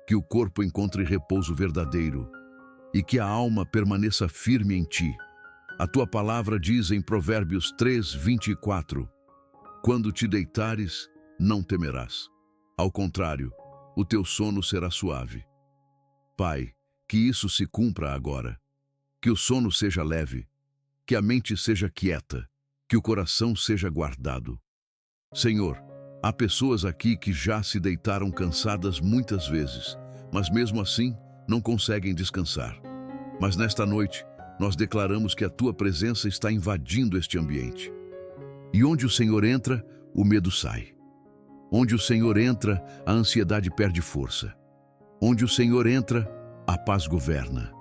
Que o corpo encontre repouso verdadeiro. E que a alma permaneça firme em ti. A tua palavra diz em Provérbios 3:24: Quando te deitares, não temerás. Ao contrário, o teu sono será suave. Pai, que isso se cumpra agora. Que o sono seja leve, que a mente seja quieta, que o coração seja guardado. Senhor, há pessoas aqui que já se deitaram cansadas muitas vezes, mas mesmo assim não conseguem descansar. Mas nesta noite, nós declaramos que a tua presença está invadindo este ambiente. E onde o Senhor entra, o medo sai. Onde o Senhor entra, a ansiedade perde força. Onde o Senhor entra, a paz governa.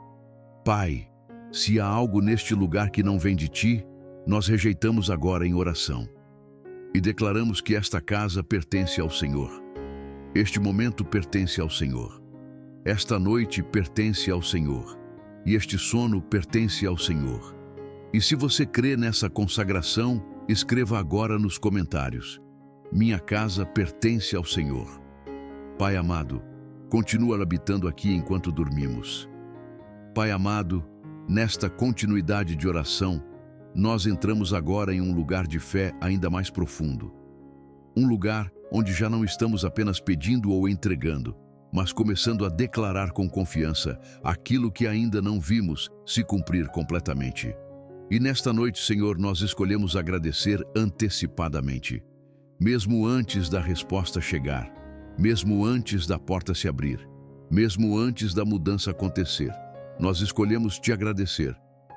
Pai, se há algo neste lugar que não vem de ti, nós rejeitamos agora em oração. E declaramos que esta casa pertence ao Senhor. Este momento pertence ao Senhor. Esta noite pertence ao Senhor. E este sono pertence ao Senhor. E se você crê nessa consagração, escreva agora nos comentários: minha casa pertence ao Senhor. Pai amado, continua habitando aqui enquanto dormimos. Pai amado, nesta continuidade de oração, nós entramos agora em um lugar de fé ainda mais profundo. Um lugar onde já não estamos apenas pedindo ou entregando, mas começando a declarar com confiança aquilo que ainda não vimos se cumprir completamente. E nesta noite, Senhor, nós escolhemos agradecer antecipadamente, mesmo antes da resposta chegar, mesmo antes da porta se abrir, mesmo antes da mudança acontecer. Nós escolhemos te agradecer.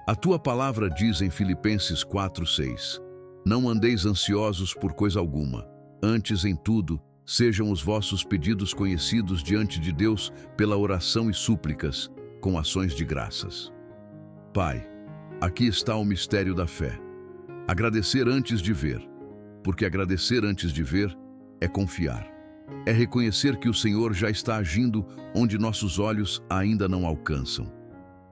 A tua palavra diz em Filipenses 4:6: Não andeis ansiosos por coisa alguma, antes em tudo, sejam os vossos pedidos conhecidos diante de Deus pela oração e súplicas, com ações de graças. Pai, aqui está o mistério da fé. Agradecer antes de ver, porque agradecer antes de ver é confiar. É reconhecer que o Senhor já está agindo onde nossos olhos ainda não alcançam.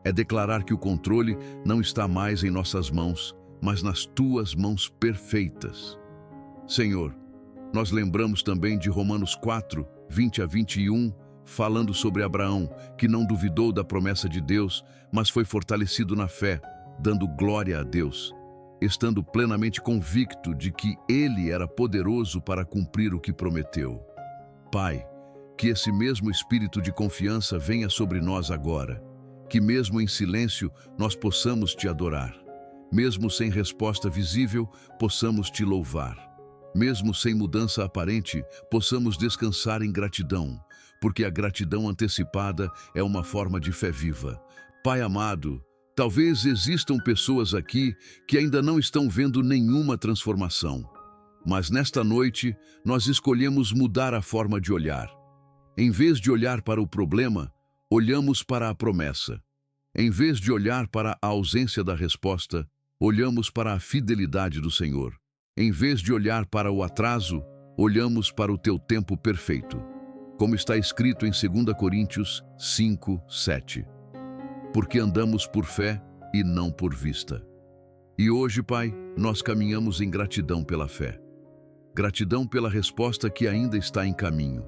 É declarar que o controle não está mais em nossas mãos, mas nas tuas mãos perfeitas. Senhor, nós lembramos também de Romanos 4:20-21, falando sobre Abraão, que não duvidou da promessa de Deus, mas foi fortalecido na fé, dando glória a Deus, estando plenamente convicto de que ele era poderoso para cumprir o que prometeu. Pai, que esse mesmo espírito de confiança venha sobre nós agora, que mesmo em silêncio nós possamos te adorar, mesmo sem resposta visível, possamos te louvar, mesmo sem mudança aparente, possamos descansar em gratidão, porque a gratidão antecipada é uma forma de fé viva. Pai amado, talvez existam pessoas aqui que ainda não estão vendo nenhuma transformação, mas nesta noite nós escolhemos mudar a forma de olhar. Em vez de olhar para o problema, olhamos para a promessa. Em vez de olhar para a ausência da resposta, olhamos para a fidelidade do Senhor. Em vez de olhar para o atraso, olhamos para o teu tempo perfeito. Como está escrito em 2 Coríntios 5:7. Porque andamos por fé e não por vista. E hoje, Pai, nós caminhamos em gratidão pela fé. Gratidão pela resposta que ainda está em caminho.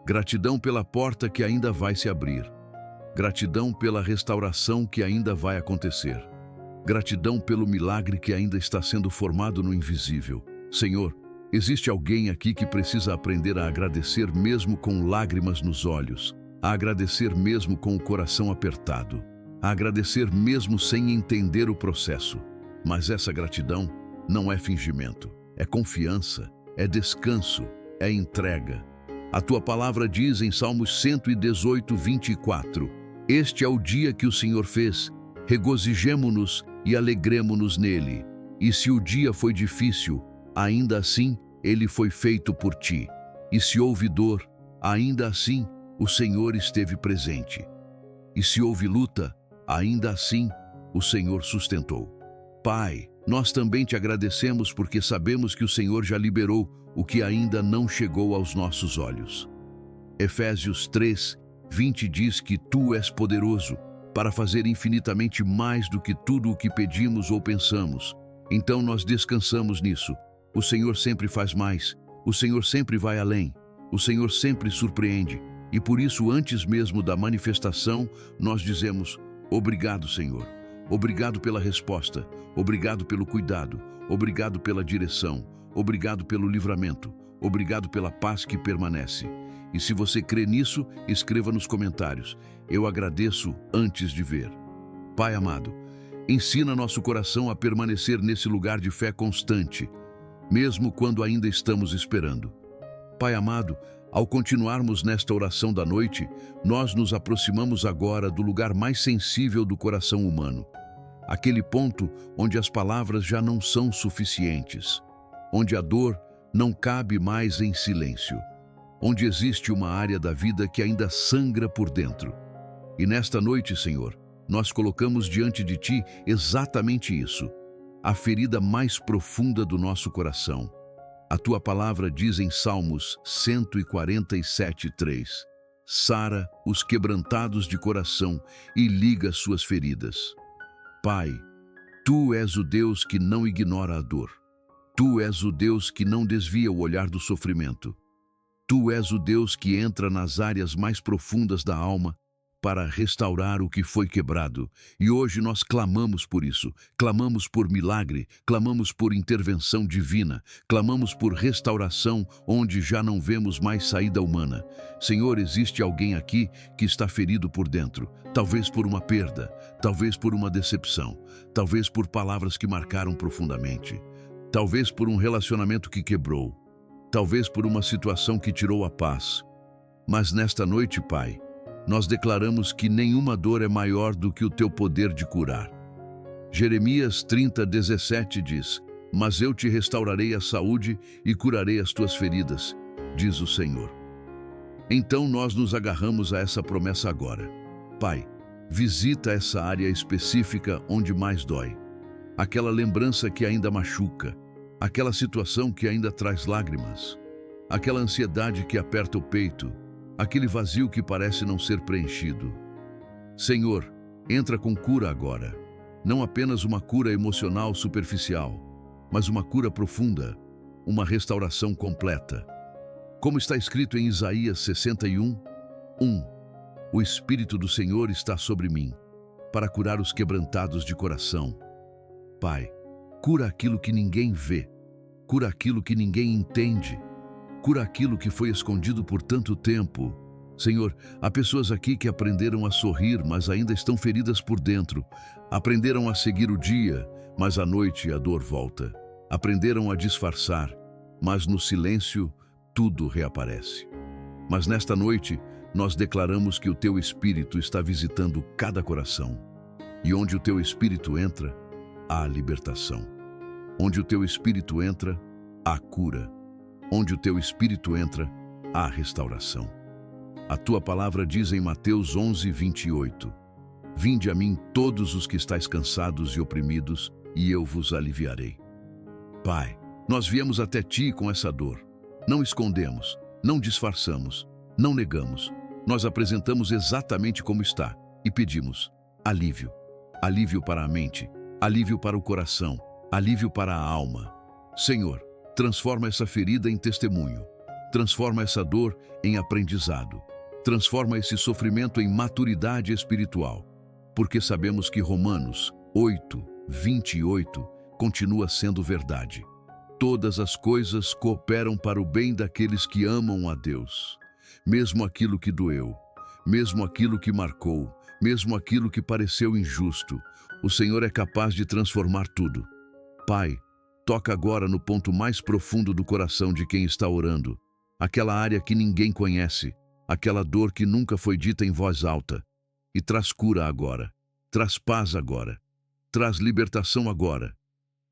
Gratidão pela porta que ainda vai se abrir. Gratidão pela restauração que ainda vai acontecer. Gratidão pelo milagre que ainda está sendo formado no invisível. Senhor, existe alguém aqui que precisa aprender a agradecer mesmo com lágrimas nos olhos, a agradecer mesmo com o coração apertado, a agradecer mesmo sem entender o processo. Mas essa gratidão não é fingimento, é confiança, é descanso, é entrega. A tua palavra diz em Salmos 118:24, Este é o dia que o Senhor fez, regozijemo-nos e alegremo-nos nele. E se o dia foi difícil, ainda assim ele foi feito por ti. E se houve dor, ainda assim o Senhor esteve presente. E se houve luta, ainda assim o Senhor sustentou. Pai, nós também te agradecemos porque sabemos que o Senhor já liberou o que ainda não chegou aos nossos olhos. Efésios 3:20 diz que tu és poderoso para fazer infinitamente mais do que tudo o que pedimos ou pensamos. Então nós descansamos nisso. O Senhor sempre faz mais, o Senhor sempre vai além, o Senhor sempre surpreende. E por isso, antes mesmo da manifestação, nós dizemos: obrigado, Senhor. Obrigado pela resposta, obrigado pelo cuidado, obrigado pela direção, obrigado pelo livramento, obrigado pela paz que permanece. E se você crê nisso, escreva nos comentários: eu agradeço antes de ver. Pai amado, ensina nosso coração a permanecer nesse lugar de fé constante, mesmo quando ainda estamos esperando. Pai amado, ao continuarmos nesta oração da noite, nós nos aproximamos agora do lugar mais sensível do coração humano. Aquele ponto onde as palavras já não são suficientes, onde a dor não cabe mais em silêncio, onde existe uma área da vida que ainda sangra por dentro. E nesta noite, Senhor, nós colocamos diante de Ti exatamente isso, a ferida mais profunda do nosso coração. A Tua palavra diz em Salmos 147:3, sara os quebrantados de coração e liga suas feridas. Pai, Tu és o Deus que não ignora a dor. Tu és o Deus que não desvia o olhar do sofrimento. Tu és o Deus que entra nas áreas mais profundas da alma para restaurar o que foi quebrado. E hoje nós clamamos por isso, clamamos por milagre, clamamos por intervenção divina, clamamos por restauração onde já não vemos mais saída humana. Senhor, existe alguém aqui que está ferido por dentro, talvez por uma perda, talvez por uma decepção, talvez por palavras que marcaram profundamente, talvez por um relacionamento que quebrou, talvez por uma situação que tirou a paz. Mas nesta noite, Pai, nós declaramos que nenhuma dor é maior do que o teu poder de curar. Jeremias 30:17 diz: "Mas eu te restaurarei a saúde e curarei as tuas feridas", diz o Senhor. Então nós nos agarramos a essa promessa agora. Pai, visita essa área específica onde mais dói. Aquela lembrança que ainda machuca, aquela situação que ainda traz lágrimas, aquela ansiedade que aperta o peito, aquele vazio que parece não ser preenchido. Senhor, entra com cura agora. Não apenas uma cura emocional superficial, mas uma cura profunda, uma restauração completa. Como está escrito em Isaías 61:1, o Espírito do Senhor está sobre mim, para curar os quebrantados de coração. Pai, cura aquilo que ninguém vê, cura aquilo que ninguém entende, cura aquilo que foi escondido por tanto tempo. Senhor, há pessoas aqui que aprenderam a sorrir, mas ainda estão feridas por dentro. Aprenderam a seguir o dia, mas à noite a dor volta. Aprenderam a disfarçar, mas no silêncio tudo reaparece. Mas nesta noite, nós declaramos que o Teu Espírito está visitando cada coração. E onde o Teu Espírito entra, há libertação. Onde o Teu Espírito entra, há cura. Onde o Teu Espírito entra, há restauração. A Tua palavra diz em Mateus 11:28, "Vinde a mim todos os que estáis cansados e oprimidos, e eu vos aliviarei." Pai, nós viemos até Ti com essa dor. Não escondemos, não disfarçamos, não negamos. Nós apresentamos exatamente como está e pedimos alívio. Alívio para a mente, alívio para o coração, alívio para a alma. Senhor, transforma essa ferida em testemunho. Transforma essa dor em aprendizado. Transforma esse sofrimento em maturidade espiritual. Porque sabemos que Romanos 8:28 continua sendo verdade. Todas as coisas cooperam para o bem daqueles que amam a Deus. Mesmo aquilo que doeu, mesmo aquilo que marcou, mesmo aquilo que pareceu injusto, o Senhor é capaz de transformar tudo. Pai, toca agora no ponto mais profundo do coração de quem está orando, aquela área que ninguém conhece, aquela dor que nunca foi dita em voz alta, e traz cura agora, traz paz agora, traz libertação agora.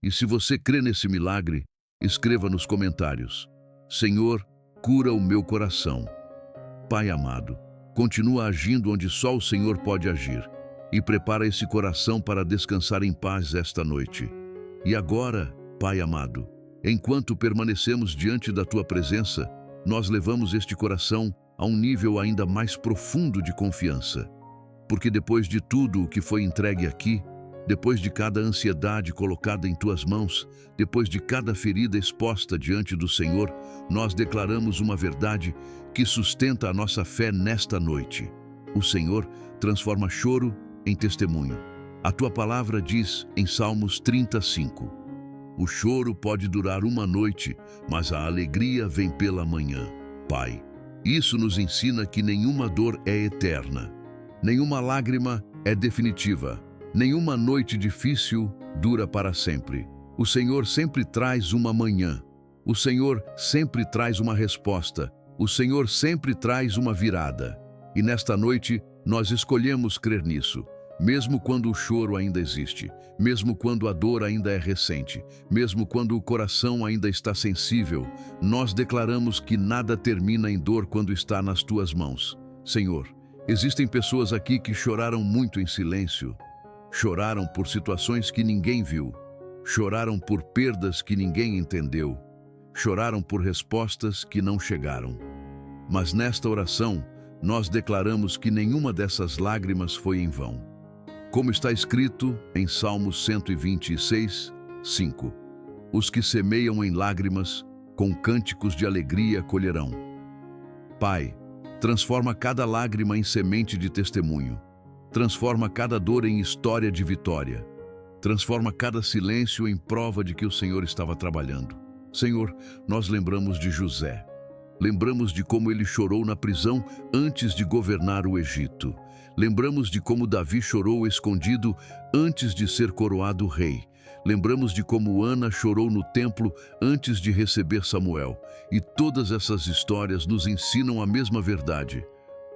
E se você crê nesse milagre, escreva nos comentários: Senhor, cura o meu coração. Pai amado, continua agindo onde só o Senhor pode agir, e prepara esse coração para descansar em paz esta noite. E agora, Pai amado, enquanto permanecemos diante da Tua presença, nós levamos este coração a um nível ainda mais profundo de confiança. Porque depois de tudo o que foi entregue aqui, depois de cada ansiedade colocada em Tuas mãos, depois de cada ferida exposta diante do Senhor, nós declaramos uma verdade que sustenta a nossa fé nesta noite. O Senhor transforma choro em testemunho. A Tua palavra diz em Salmos 35, "O choro pode durar uma noite, mas a alegria vem pela manhã." Pai, isso nos ensina que nenhuma dor é eterna, nenhuma lágrima é definitiva, nenhuma noite difícil dura para sempre. O Senhor sempre traz uma manhã. O Senhor sempre traz uma resposta. O Senhor sempre traz uma virada. E nesta noite, nós escolhemos crer nisso. Mesmo quando o choro ainda existe, mesmo quando a dor ainda é recente, mesmo quando o coração ainda está sensível, nós declaramos que nada termina em dor quando está nas Tuas mãos. Senhor, existem pessoas aqui que choraram muito em silêncio. Choraram por situações que ninguém viu. Choraram por perdas que ninguém entendeu. Choraram por respostas que não chegaram. Mas nesta oração, nós declaramos que nenhuma dessas lágrimas foi em vão. Como está escrito em Salmos 126:5, "Os que semeiam em lágrimas, com cânticos de alegria colherão." Pai, Transforma cada lágrima em semente de testemunho. Transforma cada dor em história de vitória. Transforma cada silêncio em prova de que o Senhor estava trabalhando. Senhor, nós lembramos de José. Lembramos de como ele chorou na prisão antes de governar o Egito. Lembramos de como Davi chorou escondido antes de ser coroado rei. Lembramos de como Ana chorou no templo antes de receber Samuel. E todas essas histórias nos ensinam a mesma verdade.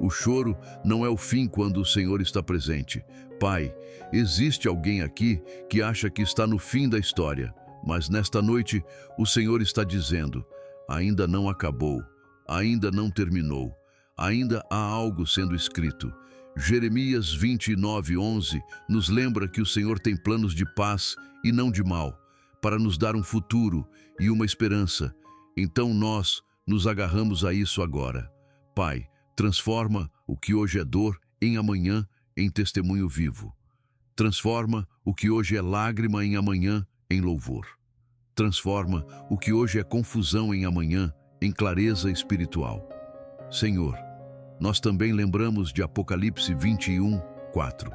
O choro não é o fim quando o Senhor está presente. Pai, existe alguém aqui que acha que está no fim da história, mas nesta noite o Senhor está dizendo: ainda não acabou, ainda não terminou, ainda há algo sendo escrito. Jeremias 29:11 nos lembra que o Senhor tem planos de paz e não de mal, para nos dar um futuro e uma esperança. Então nós nos agarramos a isso agora. Pai, transforma o que hoje é dor em amanhã em testemunho vivo. Transforma o que hoje é lágrima em amanhã em louvor. Transforma o que hoje é confusão em amanhã em clareza espiritual. Senhor, nós também lembramos de Apocalipse 21:4.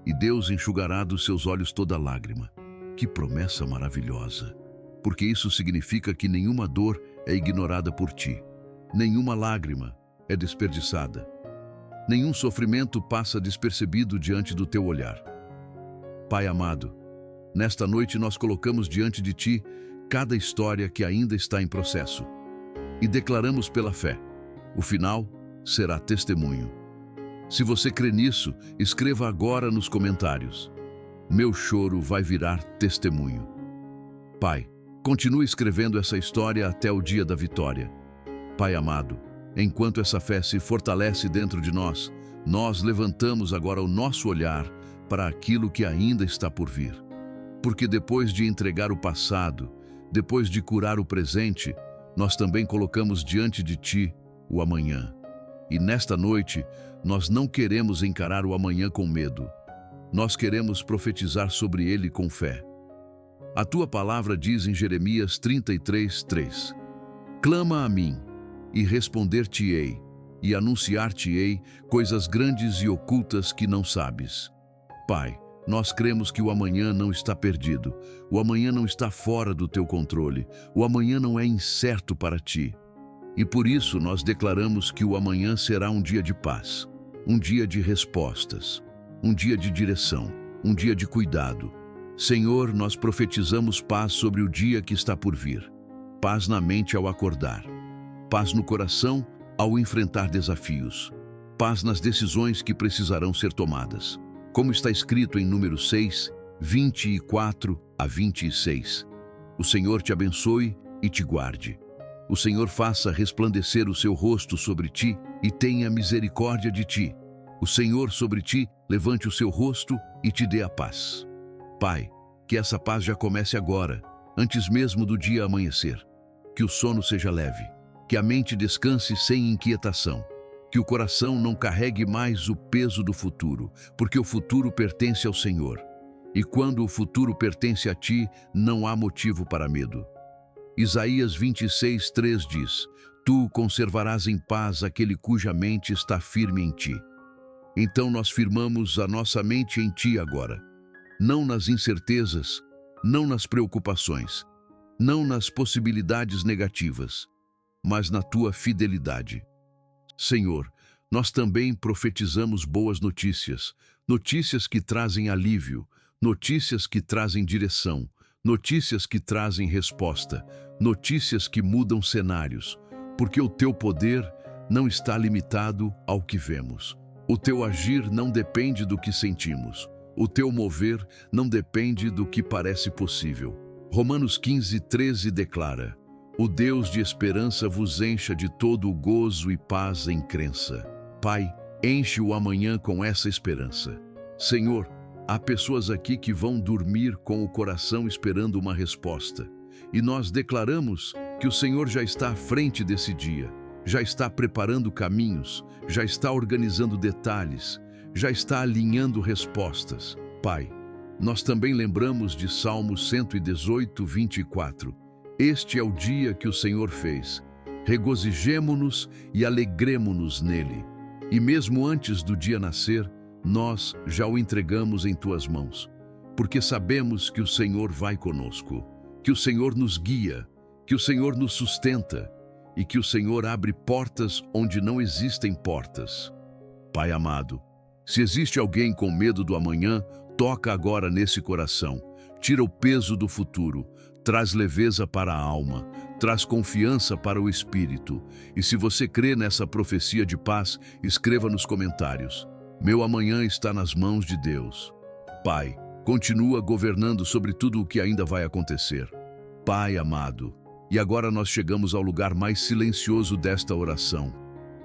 E Deus enxugará dos seus olhos toda lágrima. Que promessa maravilhosa! Porque isso significa que nenhuma dor é ignorada por ti. Nenhuma lágrima é desperdiçada. Nenhum sofrimento passa despercebido diante do teu olhar. Pai amado, nesta noite nós colocamos diante de ti cada história que ainda está em processo e declaramos pela fé: o final será testemunho. Se você crê nisso, escreva agora nos comentários: meu choro vai virar testemunho. Pai, continue escrevendo essa história até o dia da vitória. Pai amado, enquanto essa fé se fortalece dentro de nós, nós levantamos agora o nosso olhar para aquilo que ainda está por vir. Porque depois de entregar o passado, depois de curar o presente, nós também colocamos diante de ti o amanhã. E nesta noite, nós não queremos encarar o amanhã com medo. Nós queremos profetizar sobre ele com fé. A tua palavra diz em Jeremias 33:3: clama a mim, e responder-te-ei, e anunciar-te-ei coisas grandes e ocultas que não sabes. Pai, nós cremos que o amanhã não está perdido, o amanhã não está fora do teu controle, o amanhã não é incerto para ti. E por isso nós declaramos que o amanhã será um dia de paz, um dia de respostas, um dia de direção, um dia de cuidado. Senhor, nós profetizamos paz sobre o dia que está por vir, paz na mente ao acordar, paz no coração ao enfrentar desafios, paz nas decisões que precisarão ser tomadas. Como está escrito em Números 6:24-26. O Senhor te abençoe e te guarde. O Senhor faça resplandecer o seu rosto sobre ti e tenha misericórdia de ti. O Senhor sobre ti levante o seu rosto e te dê a paz. Pai, que essa paz já comece agora, antes mesmo do dia amanhecer. Que o sono seja leve, que a mente descanse sem inquietação, que o coração não carregue mais o peso do futuro, porque o futuro pertence ao Senhor. E quando o futuro pertence a ti, não há motivo para medo. Isaías 26:3 diz: tu conservarás em paz aquele cuja mente está firme em ti. Então nós firmamos a nossa mente em ti agora, não nas incertezas, não nas preocupações, não nas possibilidades negativas, mas na tua fidelidade. Senhor, nós também profetizamos boas notícias, notícias que trazem alívio, notícias que trazem direção, notícias que trazem resposta, notícias que mudam cenários, porque o teu poder não está limitado ao que vemos. O teu agir não depende do que sentimos. O teu mover não depende do que parece possível. Romanos 15:13 declara: o Deus de esperança vos encha de todo o gozo e paz em crença. Pai, enche o amanhã com essa esperança. Senhor, há pessoas aqui que vão dormir com o coração esperando uma resposta. E nós declaramos que o Senhor já está à frente desse dia, já está preparando caminhos, já está organizando detalhes, já está alinhando respostas. Pai, nós também lembramos de Salmo 118:24. Este é o dia que o Senhor fez. Regozijemo-nos e alegremo-nos nele. E mesmo antes do dia nascer, nós já o entregamos em tuas mãos, porque sabemos que o Senhor vai conosco, que o Senhor nos guia, que o Senhor nos sustenta e que o Senhor abre portas onde não existem portas. Pai amado, se existe alguém com medo do amanhã, toca agora nesse coração, tira o peso do futuro, traz leveza para a alma, traz confiança para o espírito. E se você crê nessa profecia de paz, escreva nos comentários: meu amanhã está nas mãos de Deus. Pai, continua governando sobre tudo o que ainda vai acontecer. Pai amado, e agora nós chegamos ao lugar mais silencioso desta oração,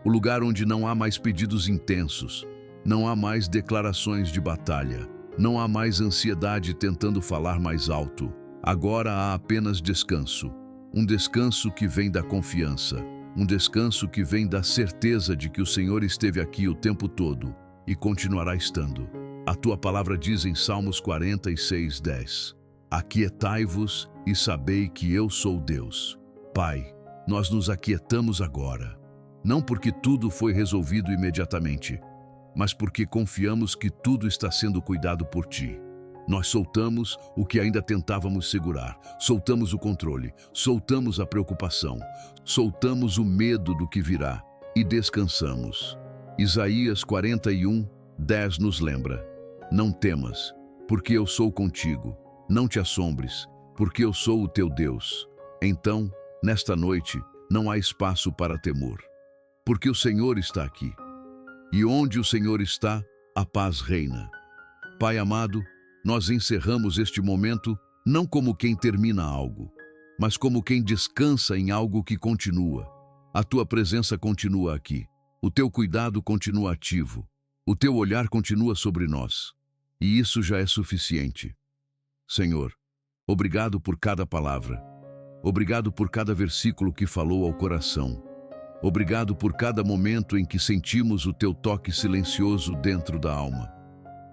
o lugar onde não há mais pedidos intensos, não há mais declarações de batalha, não há mais ansiedade tentando falar mais alto. Agora há apenas descanso, um descanso que vem da confiança, um descanso que vem da certeza de que o Senhor esteve aqui o tempo todo e continuará estando. A tua palavra diz em Salmos 46:10: aquietai-vos e sabei que eu sou Deus. Pai, nós nos aquietamos agora, não porque tudo foi resolvido imediatamente, mas porque confiamos que tudo está sendo cuidado por ti. Nós soltamos o que ainda tentávamos segurar, soltamos o controle, soltamos a preocupação, soltamos o medo do que virá e descansamos. Isaías 41:10 nos lembra: não temas, porque eu sou contigo, não te assombres, porque eu sou o teu Deus. Então, nesta noite, não há espaço para temor, porque o Senhor está aqui. E onde o Senhor está, a paz reina. Pai amado, nós encerramos este momento não como quem termina algo, mas como quem descansa em algo que continua. A tua presença continua aqui, o teu cuidado continua ativo, o teu olhar continua sobre nós, e isso já é suficiente. Senhor, obrigado por cada palavra, obrigado por cada versículo que falou ao coração, obrigado por cada momento em que sentimos o teu toque silencioso dentro da alma.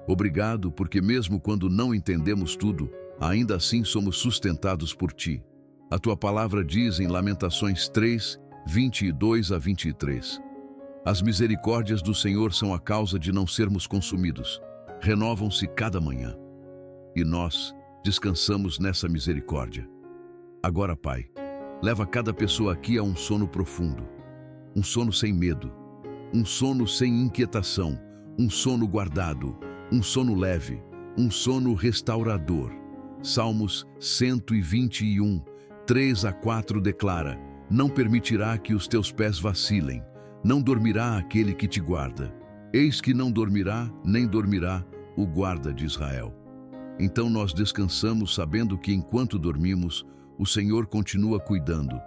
Obrigado porque mesmo quando não entendemos tudo, ainda assim somos sustentados por ti. A tua palavra diz em Lamentações 3:22-23: as misericórdias do Senhor são a causa de não sermos consumidos, renovam-se cada manhã. E nós descansamos nessa misericórdia. Agora, Pai, leva cada pessoa aqui a um sono profundo, um sono sem medo, um sono sem inquietação, um sono guardado, um sono leve, um sono restaurador. Salmos 121:3-4 declara: não permitirá que os teus pés vacilem, não dormirá aquele que te guarda. Eis que não dormirá, nem dormirá o guarda de Israel. Então nós descansamos sabendo que enquanto dormimos, o Senhor continua cuidando.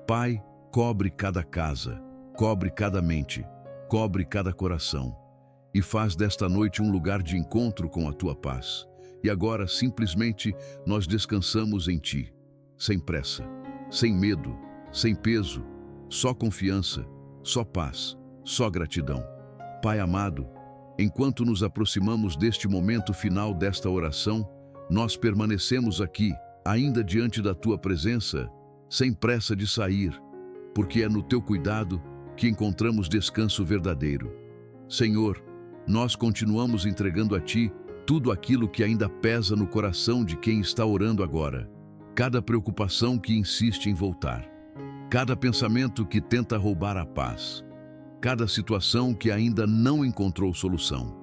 Pai, cobre cada casa, cobre cada mente, cobre cada coração e faz desta noite um lugar de encontro com a tua paz. E agora simplesmente nós descansamos em ti, sem pressa, sem medo, sem peso, só confiança, só paz, só gratidão. Pai amado, enquanto nos aproximamos deste momento final desta oração, nós permanecemos aqui, ainda diante da tua presença, sem pressa de sair, porque é no teu cuidado que encontramos descanso verdadeiro. Senhor, nós continuamos entregando a ti tudo aquilo que ainda pesa no coração de quem está orando agora. Cada preocupação que insiste em voltar, cada pensamento que tenta roubar a paz, cada situação que ainda não encontrou solução.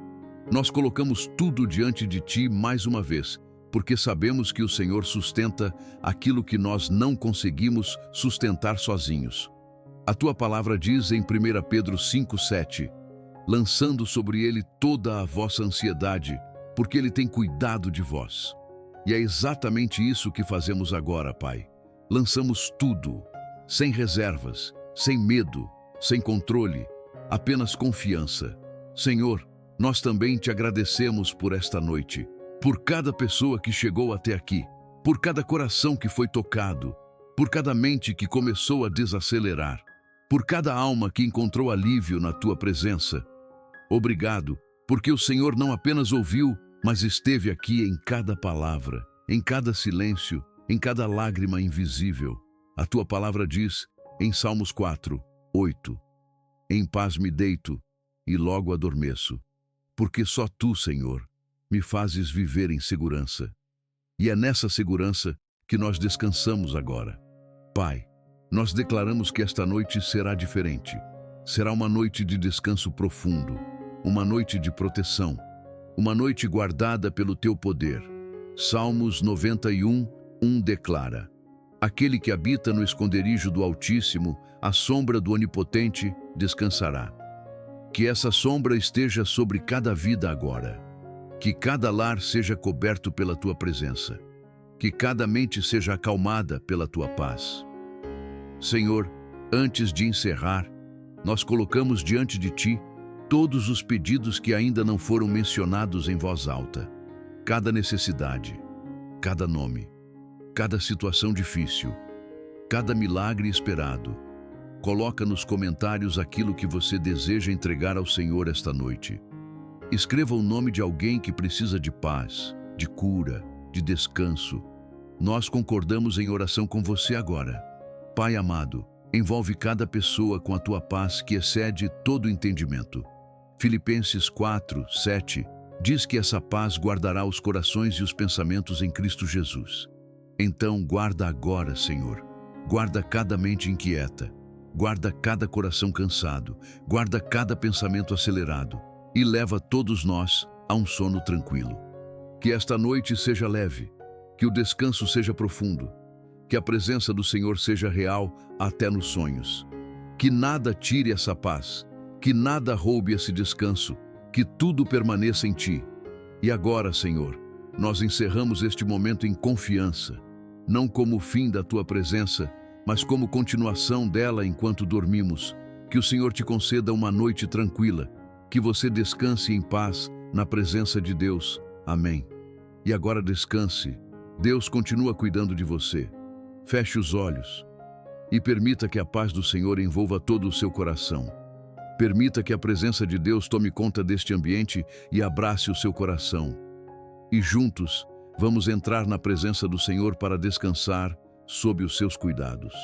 Nós colocamos tudo diante de ti mais uma vez, porque sabemos que o Senhor sustenta aquilo que nós não conseguimos sustentar sozinhos. A tua palavra diz em 1 Pedro 5:7: lançando sobre ele toda a vossa ansiedade, porque ele tem cuidado de vós. E é exatamente isso que fazemos agora, Pai. Lançamos tudo, sem reservas, sem medo, sem controle, apenas confiança. Senhor, nós também te agradecemos por esta noite, por cada pessoa que chegou até aqui, por cada coração que foi tocado, por cada mente que começou a desacelerar, por cada alma que encontrou alívio na tua presença. Obrigado, porque o Senhor não apenas ouviu, mas esteve aqui em cada palavra, em cada silêncio, em cada lágrima invisível. A tua palavra diz Em Salmos 4, 8. Em paz me deito e logo adormeço, porque só tu, Senhor, me fazes viver em segurança. E é nessa segurança que nós descansamos agora. Pai, nós declaramos que esta noite será diferente. Será uma noite de descanso profundo, uma noite de proteção, uma noite guardada pelo teu poder. Salmos 91, 1 declara: aquele que habita no esconderijo do Altíssimo, à sombra do Onipotente, descansará. Que essa sombra esteja sobre cada vida agora. Que cada lar seja coberto pela tua presença. Que cada mente seja acalmada pela tua paz. Senhor, antes de encerrar, nós colocamos diante de ti todos os pedidos que ainda não foram mencionados em voz alta. Cada necessidade, cada nome, cada situação difícil, cada milagre esperado. Coloca nos comentários aquilo que você deseja entregar ao Senhor esta noite. Escreva o nome de alguém que precisa de paz, de cura, de descanso. Nós concordamos em oração com você agora. Pai amado, envolve cada pessoa com a tua paz que excede todo entendimento. Filipenses 4, 7 diz que essa paz guardará os corações e os pensamentos em Cristo Jesus. Então guarda agora, Senhor. Guarda cada mente inquieta. Guarda cada coração cansado. Guarda cada pensamento acelerado. E leva todos nós a um sono tranquilo. Que esta noite seja leve. Que o descanso seja profundo. Que a presença do Senhor seja real até nos sonhos. Que nada tire essa paz. Que nada roube esse descanso. Que tudo permaneça em ti. E agora, Senhor, nós encerramos este momento em confiança. Não como o fim da tua presença, mas como continuação dela enquanto dormimos. Que o Senhor te conceda uma noite tranquila, que você descanse em paz na presença de Deus. Amém. E agora descanse. Deus continua cuidando de você. Feche os olhos e permita que a paz do Senhor envolva todo o seu coração. Permita que a presença de Deus tome conta deste ambiente e abrace o seu coração. E juntos, vamos entrar na presença do Senhor para descansar sob os seus cuidados.